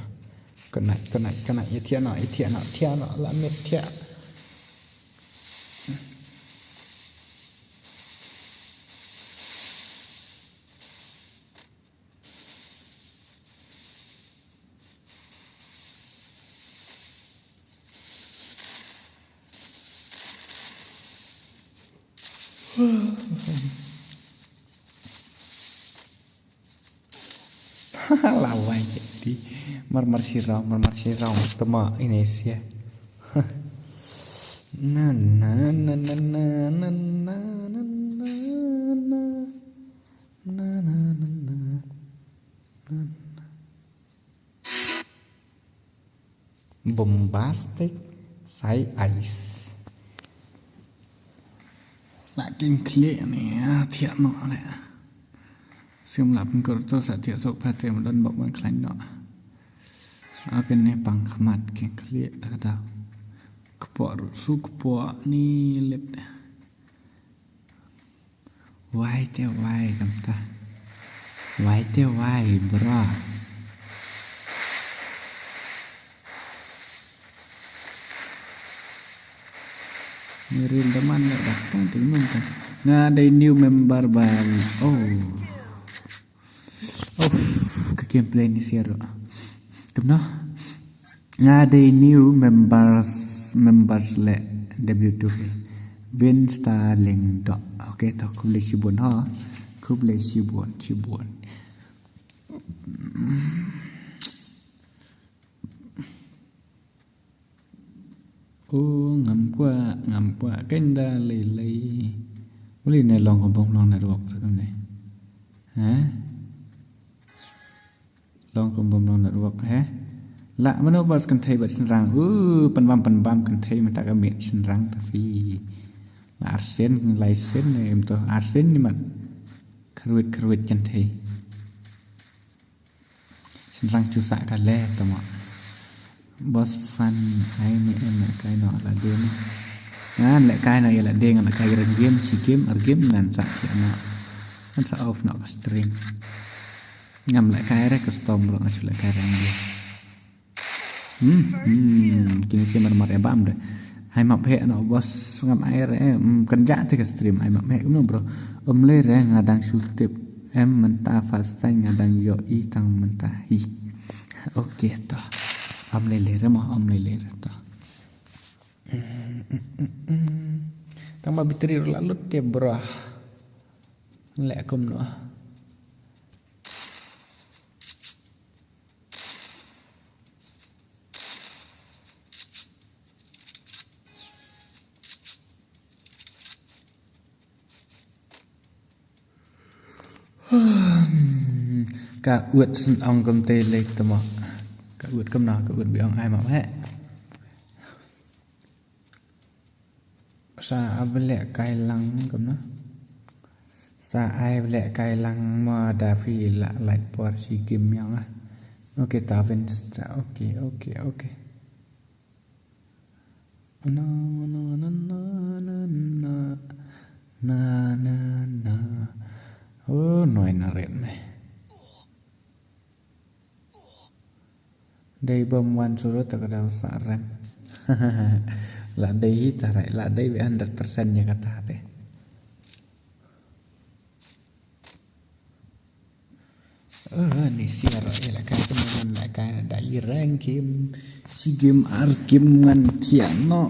Kena itia no la met tia. Lawai jadi marmar sirau tema Indonesia. Na bombastic sai ice. Lại kinh khệ này thiện nọ này xem là mình có cho sẽ thiện sốc phải thêm một lần bọc bằng khánh nọ cái này bằng mặt kinh khệ ta đâu kepok rusu kepok ni lip why te why kam ta why te why bro Real teman nak datang tu memang ada new member baru. Ke gameplay ni siapa? Kemana? Ada new members le W2 Win Starling dot. Okay, tak aku boleh sibun ha. Aku boleh sibun. Ngắm qua kênh đa lấy boleh này long không bông long này ruột rồi cái này hả long không bông long này ruột hả lạ mà nó bớt cần thấy bớt sinh răng pan bam cần thấy mà ta cái miệng sinh răng ta phi là arsen lại sen này em tôi arsen nhưng mà kruit cần thấy sinh răng chú sạ cả lẹ tao mà Boss fun ai ni em lại cái nọ là đêm ngan lại cái này là đêm là cái game si game ở game ngan sa ya nọ kan sa off nọ stream ngam lại cái đấy custom rồi lại cái rang game kini si mar em bam deh ai map he no bos ngam ai re kerja te stream ai map he no bro le re ngadang sutip em mentah fastai ngadang yo i tang mentah hi oke toh le re mo le re toh tang bitri lalu te bro le kum no cả uất sân ong cầm tê lê tầm mọ cả uất cầm nào cả uất bị ong ai mà mẹ sa ave lẹ cay lăng cầm nó sa ai lẹ cay lăng mà đà phi lạ lại por si kim yang à ok ta ven ok na nói na rem này đây bom wan surut tak ada saran là đây tarai là đây về 100% nya kata teh ni siar là cái teman lại cái đại rank game si game ar game ngan thian no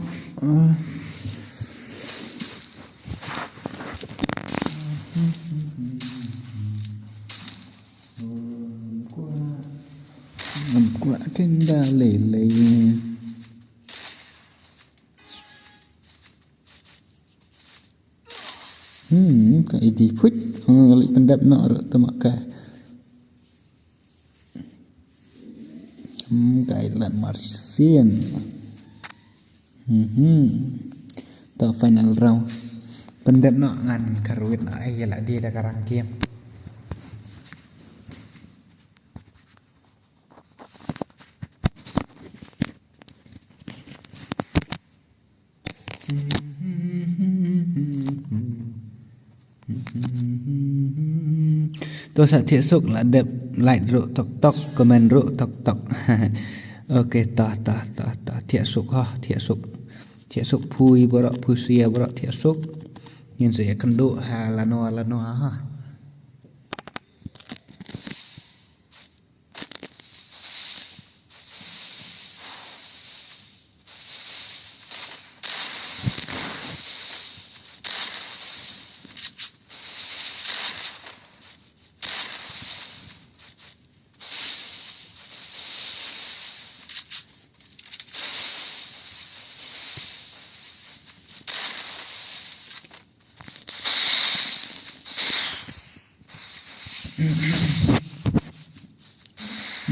quả trên đà lệ lệ cái đi phút lại bên đẹp nọ rồi tao mặc cái lần Martian tao final round bên đẹp nọ ngàn karuit ai lại đi là karang game tôi sẽ thiệt sục là đẹp lại rộ tóc tóc comment rộ tóc tóc ok ta thiệt sục ha thiệt sục phui bro phui xia bro thiệt sục nhìn sẽ cần độ hà là nó ha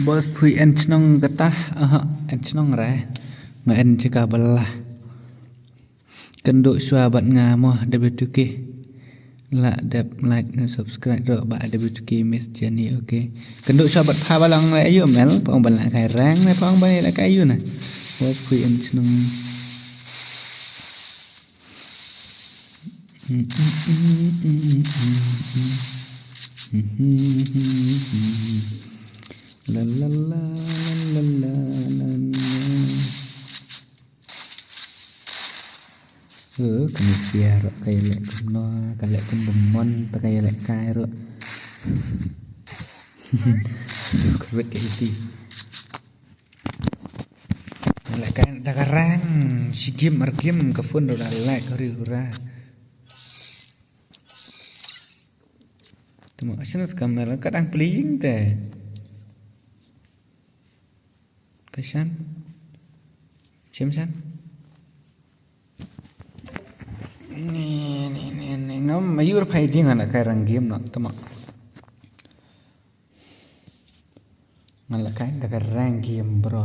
bos phui en chnong kata en chnong ra nga en chika bala kendo swa bat nga mo wtk la dep like and subscribe ro ba wtk miss jenny okay kendo swa bat pha balang la ayu mel pong ban la kai rang ne pong ban la kai yu na bos phui en chnong la la la la la la Kanisia ro kay lek kuno kalek kun demon kay lek kai ro kuwet kay iti lek kai dagarang si game argim ka phone ro lek kari hura temo asinut kamera kadang playing te Kasan Simsan ni ngam mayur phai ding ana kai rang game no tama ngala kai da rang game bro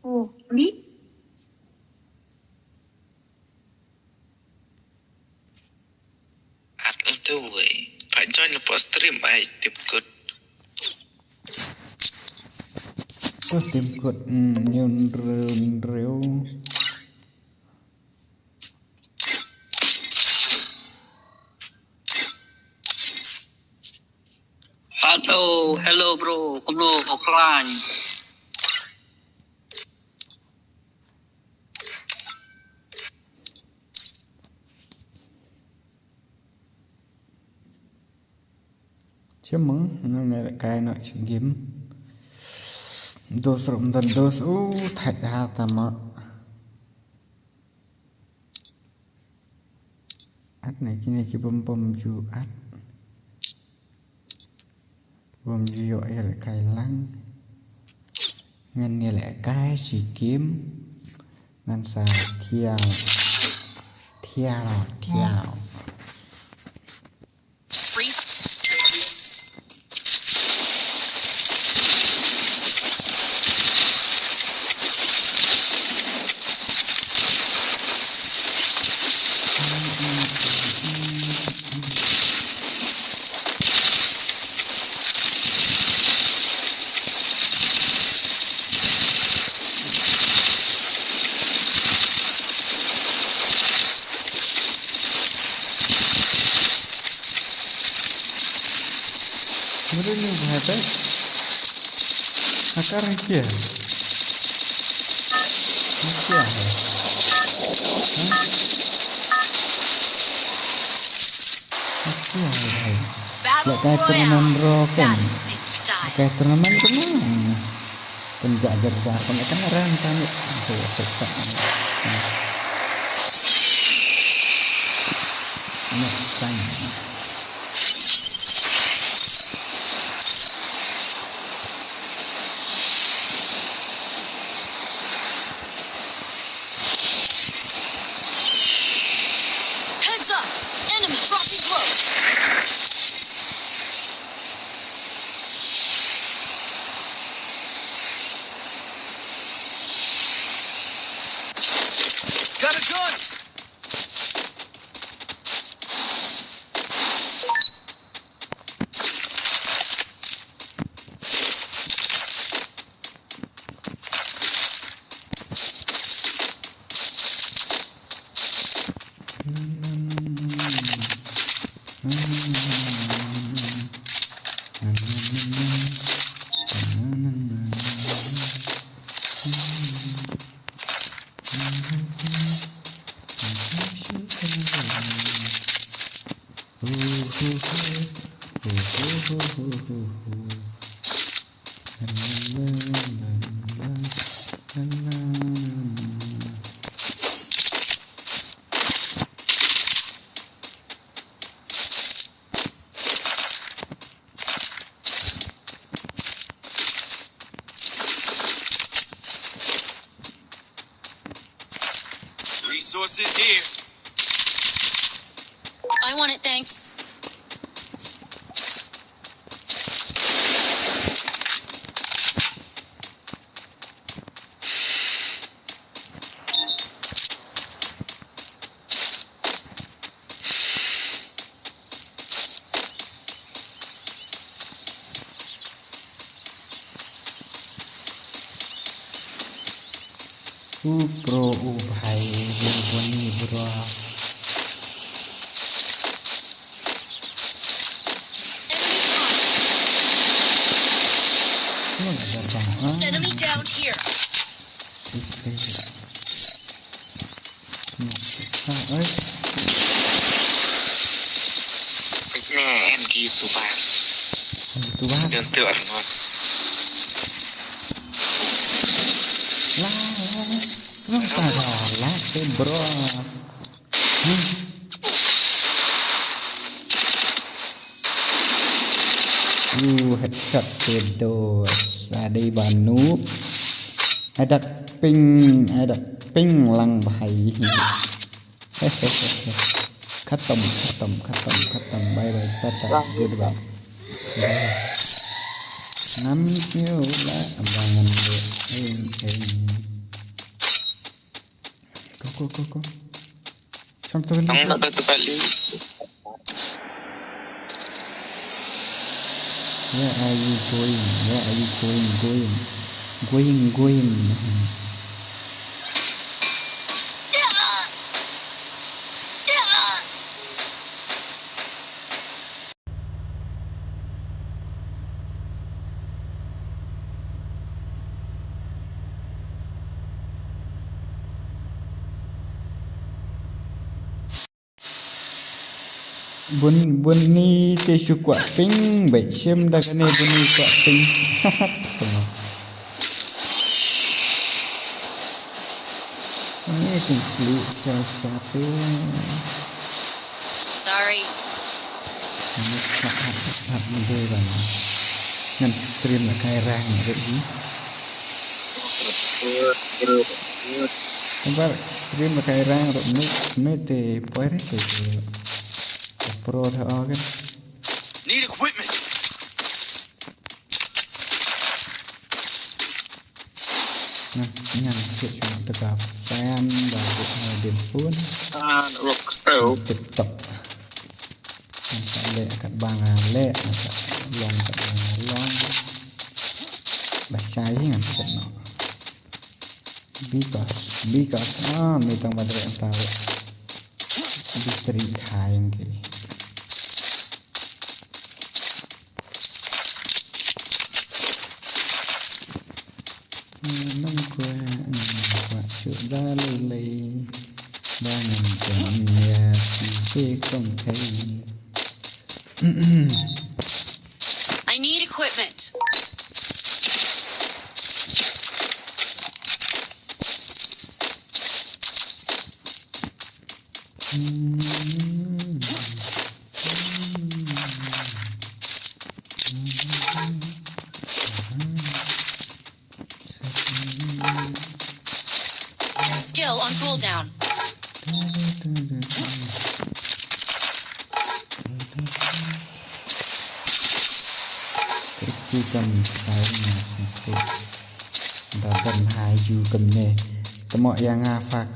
Oh, ni? Itu weh. Pak join lepas stream baik tip good. Có tìm cột nhon rêu. Hello bro, kumlo offline. Chứ mừng nó này cái nó chỉ kiếm dos rum dan dos thạch ha ta mà át này cái bom ju át bom ju yo là cái lăng ngân này là cái chỉ kiếm ngân sa theo Free. Kemudian ini berapa? Akar kia. Kia. Battle Kayak turnamen Royale. roken. Battle in style. Kayak turnamen kemana? Penjajar kan rentan coba cepat. Next time. Heads up! Enemy dropping close. Got a gun! Resources here. I want it, thanks. Bro, bhai, boni bro. Enemy down here. Nè, em ghi tụ bạc. Tụ bạc. Tưởng tượng ngon. Lá, bro. Headshot kedos. Ada banu. Ada ping lang bhai. Khatam. Bye tata. Goodbye. Năm chiều lá abangan Go. Contoh ni. Ang ada tempat ni. Where are you going? Going. Bun ni tisu kuat ping baik siam dah kena bun ni kuat ping. Ni klik satu. Sorry. Ini tak mudah bang. Ngan stream lah kai rang jadi. Tempat stream lah kai rang rok ni te poire te. Pro dah kan. Need equipment. Nah, ngan cuma tegap fan baru model pun Rock so. TikTok. Nampak lek kat bangan lek, nampak long kat bangan long. Bahasa yang senang. Because mitang badre ang tahu. Distrik kain ke. Kuat sudah lelai bangun jamnya si kongkai. I need equipment. Skill on cooldown. Cầm cái đàn hai du cầm nè tamo yang ngafak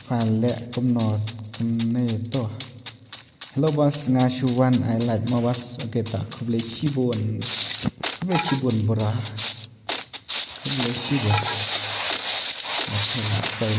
fan lek kumno kumne to. Hello boss ngasuwan I like ma boss okay tak kuble cibon bora kuble cibon okay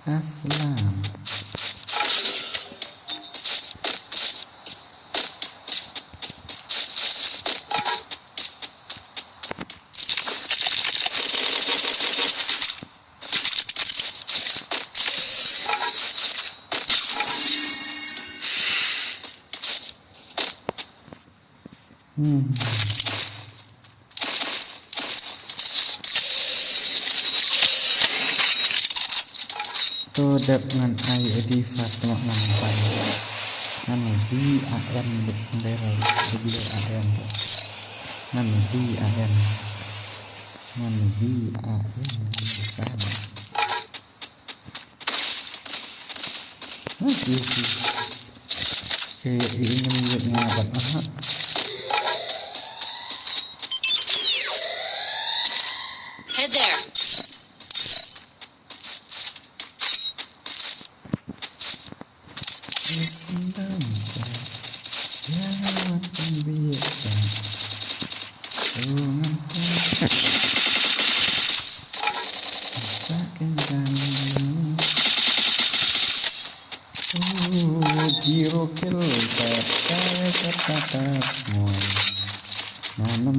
Aslam. To dap ngan ID Fatma Mantan ngan VAN bendera VAN ngan VAN besar ingin ngabat Head there.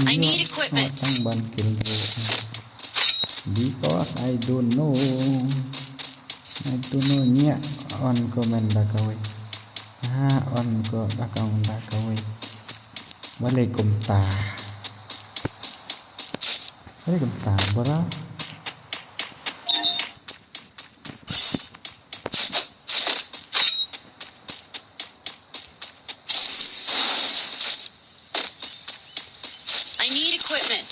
I need equipment. Because I don't know nya on komen dah kau. On ko akang dah kau. Waalaikumsalam. Waalaikumsalam, bro. I need equipment.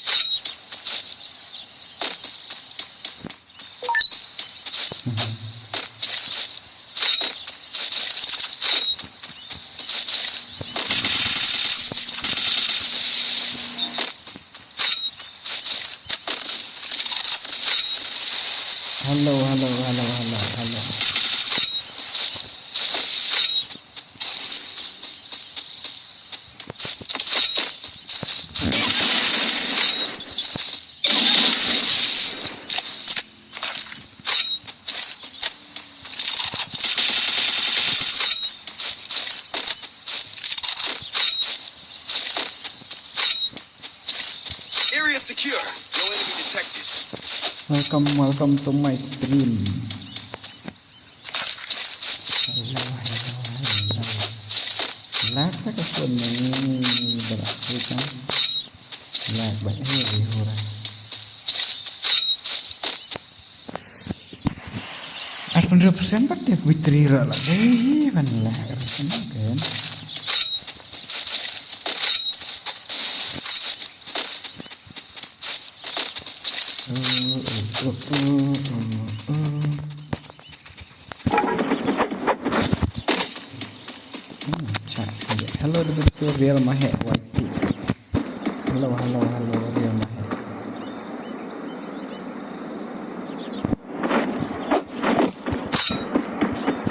Hello. Area secure. No enemy detected. Welcome to my stream. Hello. Lag tak pun ini berarti kan? Lag banyak orang. Apa 100% pasti Fitri lah. Mana lag kan? Hello betul real mahek YT. Hello real mahek.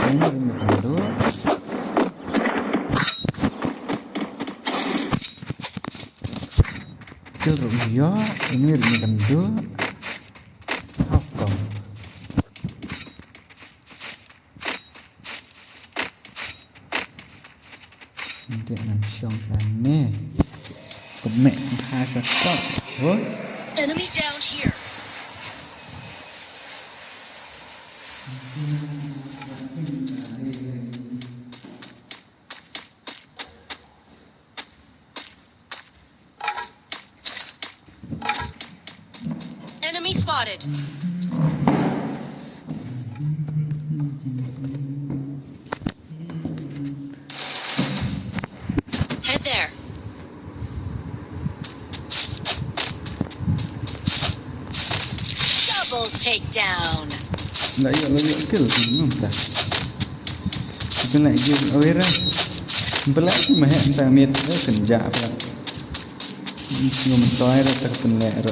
Ini dulu. Kecil ya, ini dulu. Hakom. Nanti nak siang sana. Kemek khasa stop. Oh. Enemy down here. Enemy spotted. Head there. Double takedown. Nak yuk kill belum dah. Kita nak game awera. Pelak ni mahek entah mit kenjak pelak. Ngom toy dah tak pelak ro.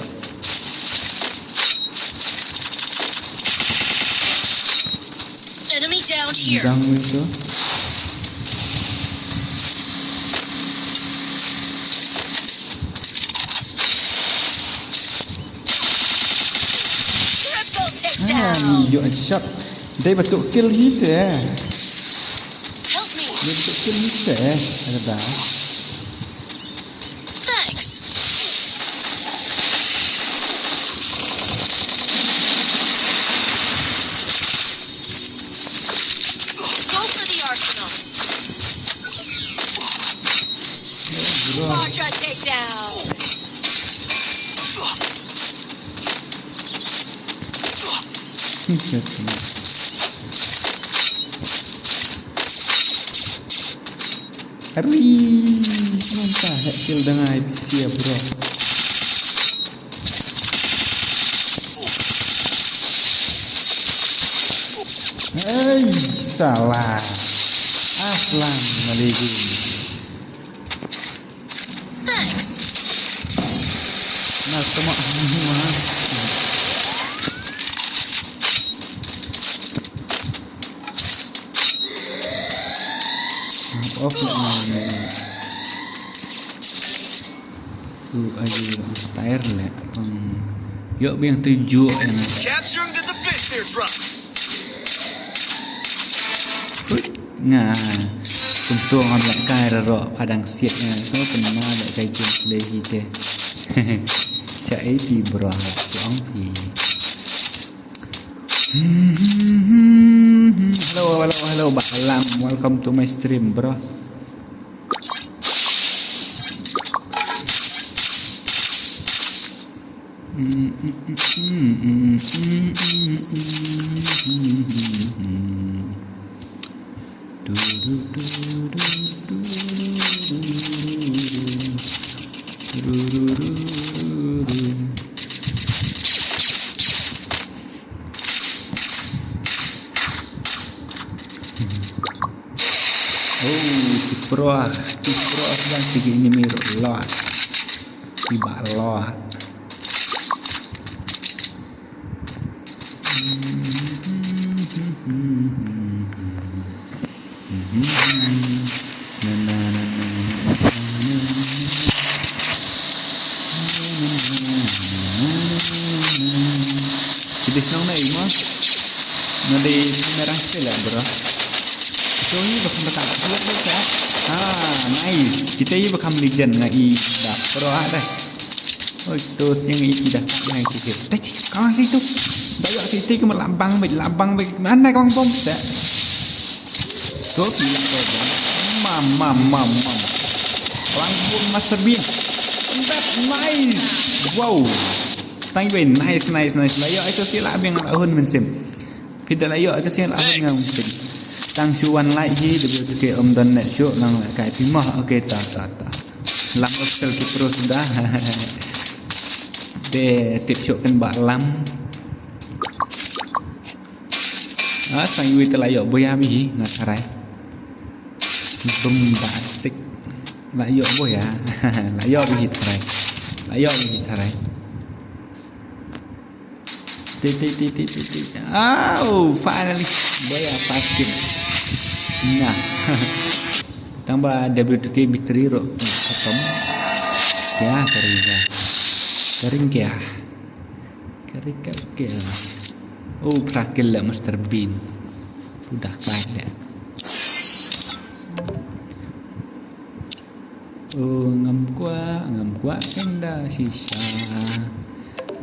Enemy down here. Jang itu. Triple takedown. Yuk shot. Dia betul kill kita. Help me. Dia betul kill kita. Ada dah. Thanks. Go for the arsenal. Quadra takedown. Hari mantap kill dengan IPC ya bro. Salah. Assalamualaikum. Thanks. Nah, semua. Off lah. Aja tayar lah. Yuk biang 7 yang. Capturing the defense airdrop. Nga untung on lại cài rồi padang siết nha nó phần na lại cài chuyện đây gì thế chạy thì bro chóng thì Hello, Mbak Alam. Welcome to my stream, bro. Pro sedang tinggi ini mirip lot. Tiba lot. Jadi senang naik mah. Nanti merah sekali lah bro. So ini bakal berkata lihat ya. Nice. Kita ini bakal legend ngai dah pro ada. Oh itu yang itu dah ngai sikit. Kau situ. Dayak situ ke melambang mana kau bom tak? Tuh pilih kau. Mam. Rangkul Master Bean. That nice. Wow. Tangwin nice. Layak itu sila abang lahun mensim. Tidak layak itu sila abang yang mensim. Tang suan lagi ke om dan net show nang kai timah okey ta. Lam hostel ke pro sudah. De tip show kan bak lam. Sang yui telayak boya mi ngakarai. Bombastic. Layak boya. Layak bi tarai. Finally boya paskin. Nah. Tambah W2K victory ro. Atom. Ya kering kya. Oh, prakil lah Master Bean. Udah banyak. Oh, ngam kuat senda sisa.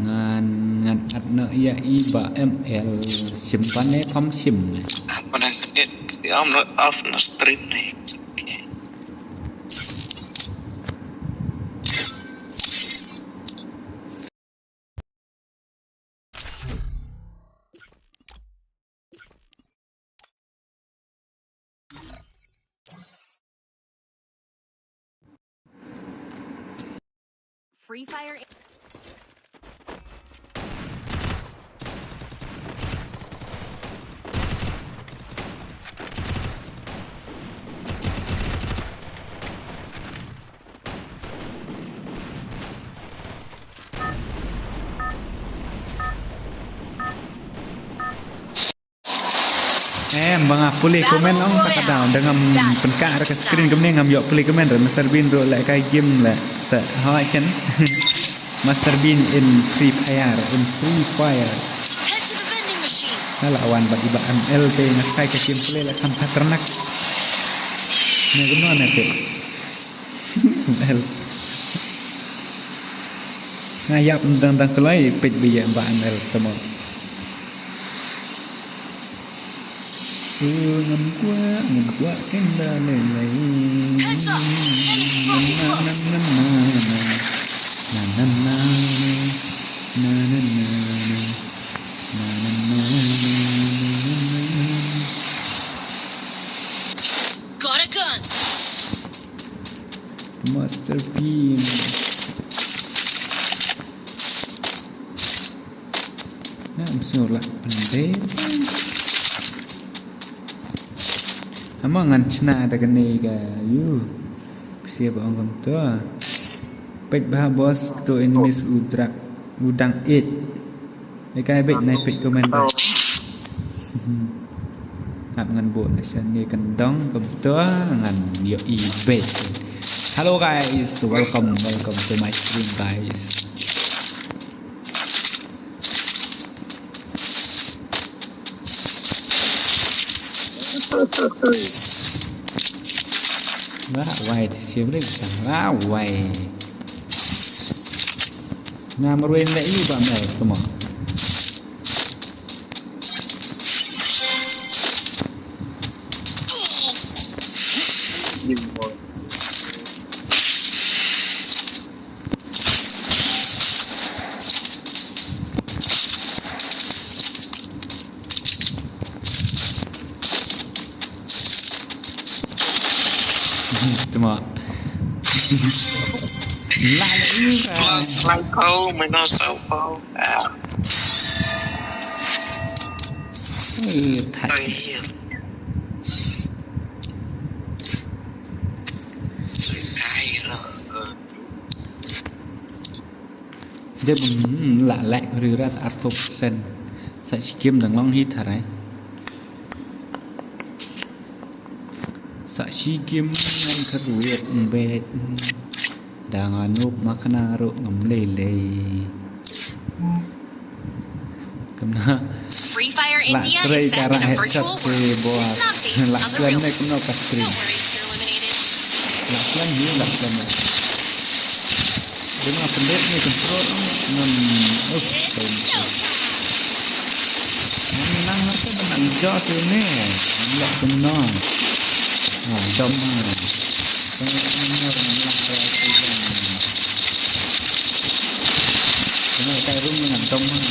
Ngan adna ya iba ML simpannya pam sim. Apa nang kedit I'm not off na stream nih. Free Fire. Bang boleh komen dong tak ada dengan penkak dekat screen kemudian ngam yok boleh komen Master Bean bro like kai game lah how I can Master Bean in Free Fire Head to the vending machine. lawan bagi ba ML te ngasai ke game boleh lah sampai ternak ni gimana nanti ML ngayap tentang kelai page biaya ba ML temu ngam kuat kenda lelai Heads up. Enemy spotted close. Got a gun. Master Bean surat pandai amang cina ada kene ga you siapa orang tu pet bah bos tu enemies udang 8 dekai bet naik pet komen ba hab ngan bo nation ni kendong kebetul ngan yo bet. Hello guys, welcome to my stream guys. Why siapa ni sang why na meruin lek you ba mai semua Cuma lại như cả Lại câu mày nó sao câu thật dia lạ lạ rư ra atop sen sa kiếm đằng long hít thà đấy sa chi kiếm ngay thật ruột về đang núp makna ro ngầm lê lê cầm na Free Fire lạ India tray is set cara in a headset virtual ke world. buat It's not based lạ on the selain real này cũng nó world. cắt stream Don't worry, you're eliminated. lạ selain ini lạ selain này dia mah pendek ni control non menang apa menang jauh tu ni lak benar jom mah benar menang berarti benar kai room dengan jom mah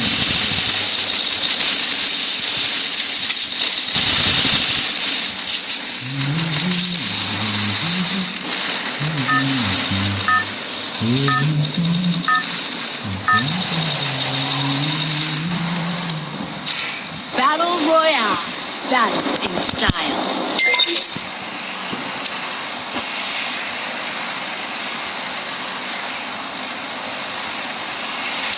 Battle Royale. Battle in style.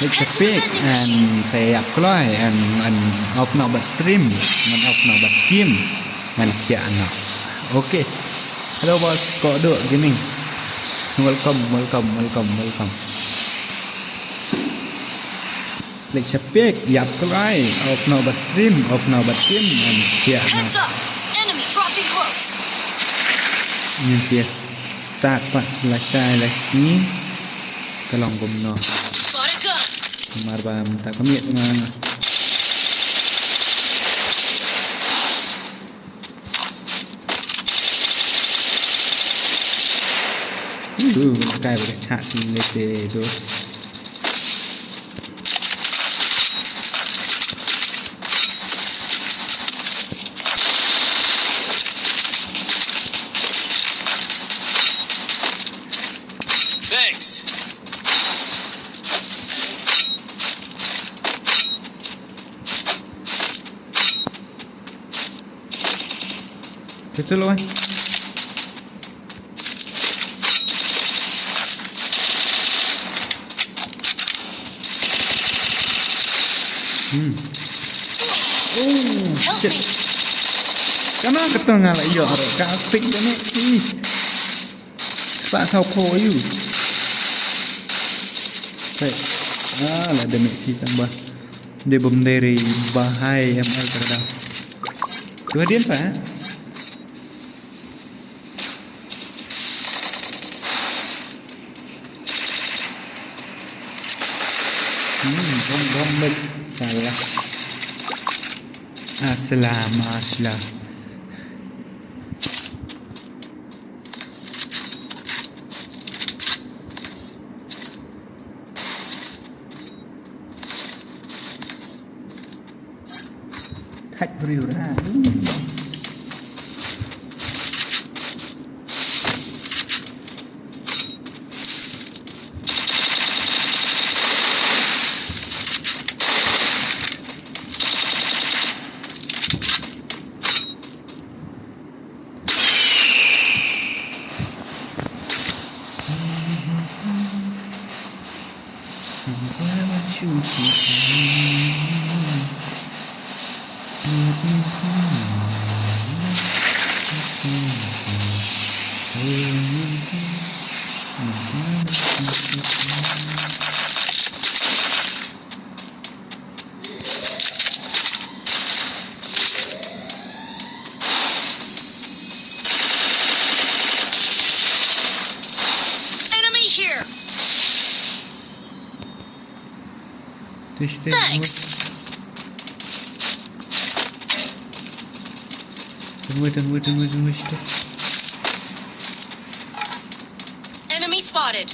Let's speak and saya apply and off now but stream and off now but game and kia anak. Okay. Hello bos, kok duk gaming. Welcome. Let's speak, apply off now but stream, off now but game and kia Heads anak. up! Enemy dropping close. Ini dia start pak selesai lagi. Tolong gumno. Spotted gun. Marbam tak kami mana. Cái về chặt lên để rồi. Thanks. Itu loh. Help shit. me. Karena ketengah lah iya ada kasih dan ni. Pak sao po you. Baik. Lah demi si tambah. Dia bom dari bahai ML terkadang. Dua dia apa? Bom salah. Aslah. Thách rìu ra. Enemy here. Thanks. Tunggu. Enemy spotted.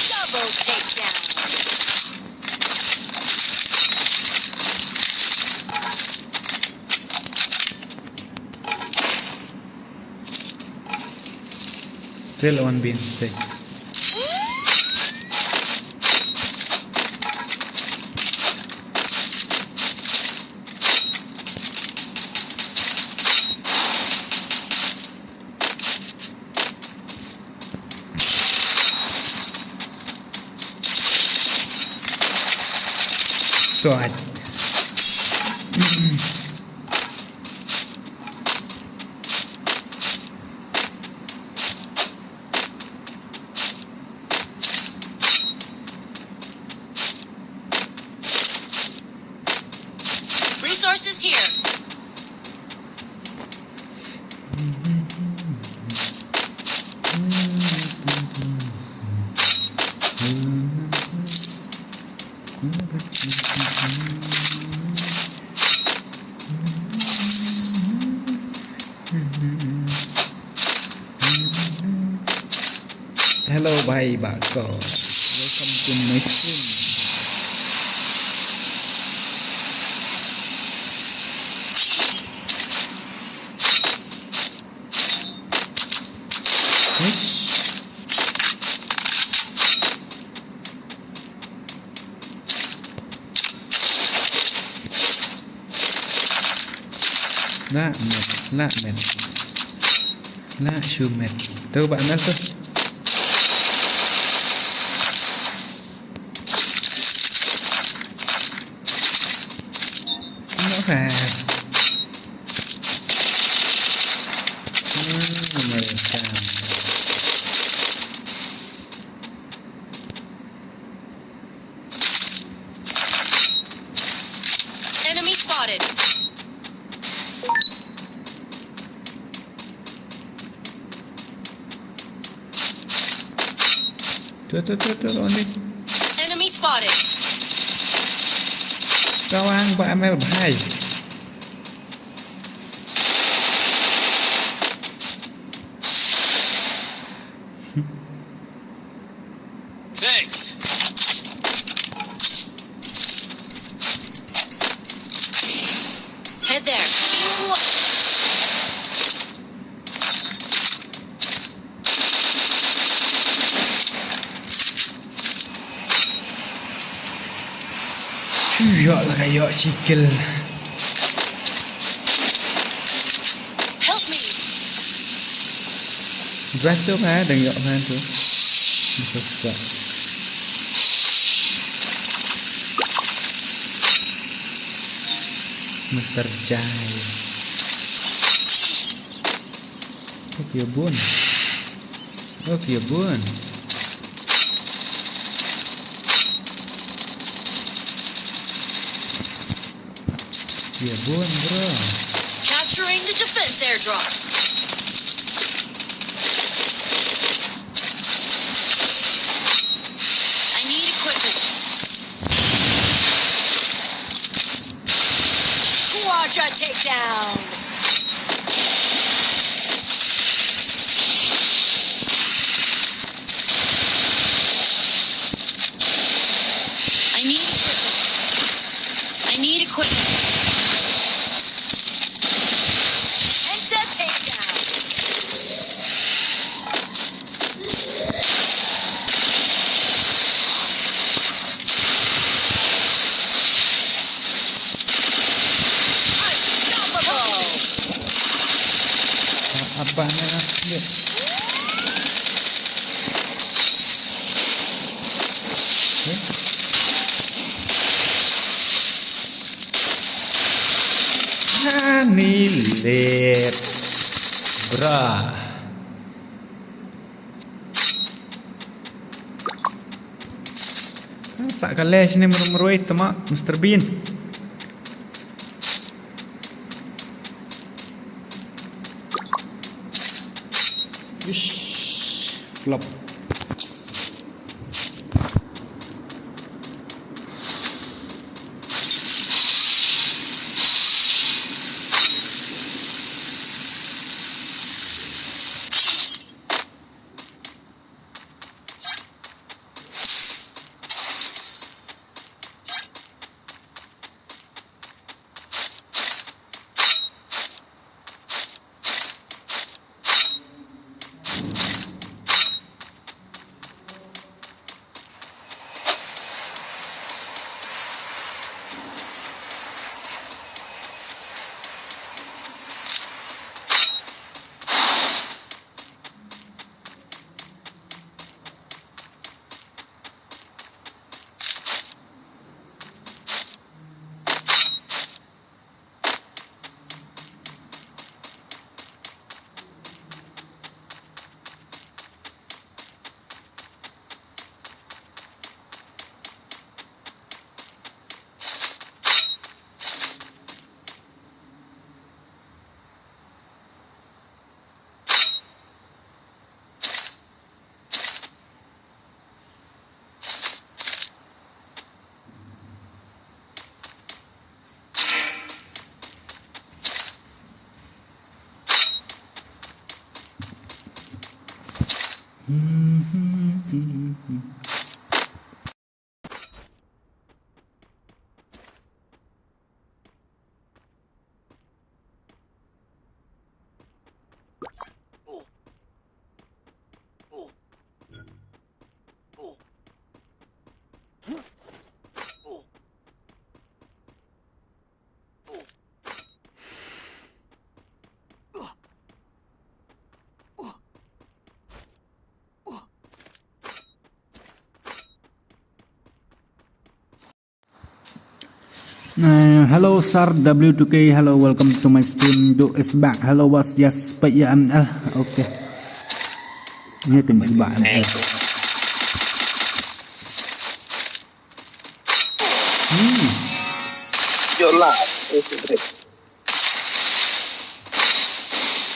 Double takedown. Still on beam. Stay. Swat. Resources here. Hello, bye, Bako. Welcome to my stream. Lạ mệt. Lạ chù mệt. Từ bạn nó thôi. Nó phạt. Mệt sao. Enemy spotted. Tuh, ini. Enemy spotted. Kawan Pak Amel bahai. Thanks. Head there. Yuk lah kayak cikil. Help me. Beratur kan dengan kan tu. Bisa suka. Mr. Jai. Oke bun. Oke bun. Ya bun bro. Capturing the defense airdrop. I need equipment. Quadra takedown. I need equipment. I need equipment. Apa nak lihat? Ni lihat, bra. Sak kalah sini meru-meru itu mak Mr. Bean. Ish, flop. Hello sir W2K, hello, welcome to my stream. Do is back. Hello was just PML. Okay. Ini tembak ML. Yolah.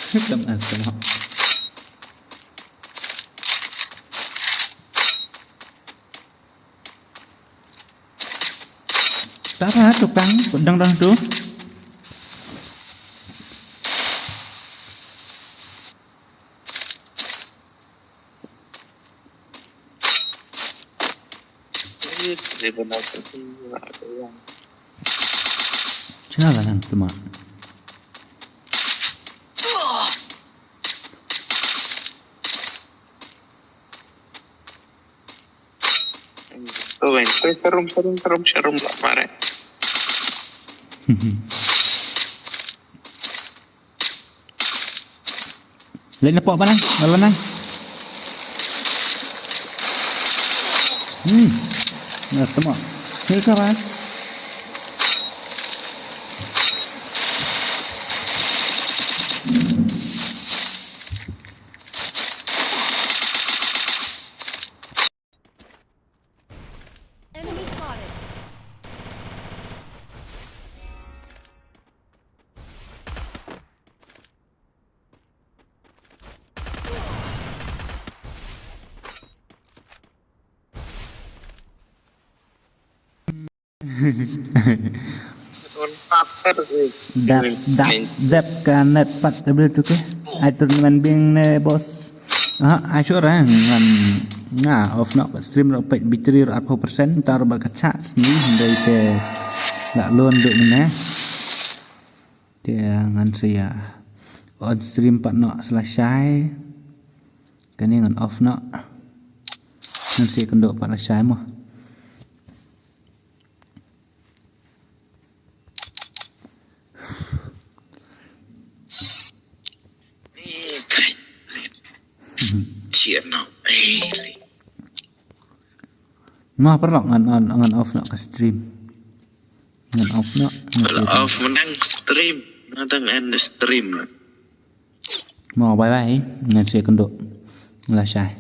Tembak. Tara tukang pedang tu. Cina lah nang cuma. Oh, serum lah mare. Lain apa nang? Malah nang. Nah, temo. Ni kawan. Enemy spotted. Dap kanet pat W2K. I tournament being bos. I sure off nak stream nak pet battery 40% taruh bak charge ni dari ke nak loan duk mana. Dia ngan saya on stream pat nak selesai. Kan ngan off nak. Ngan saya kenduk pat selesai mah. Chuyện nào Mah perlu ngan off nak ke stream. Ngan off nak. Kalau off menang stream, menang end stream. Mau bye bye ngan saya kenduk. Selesai.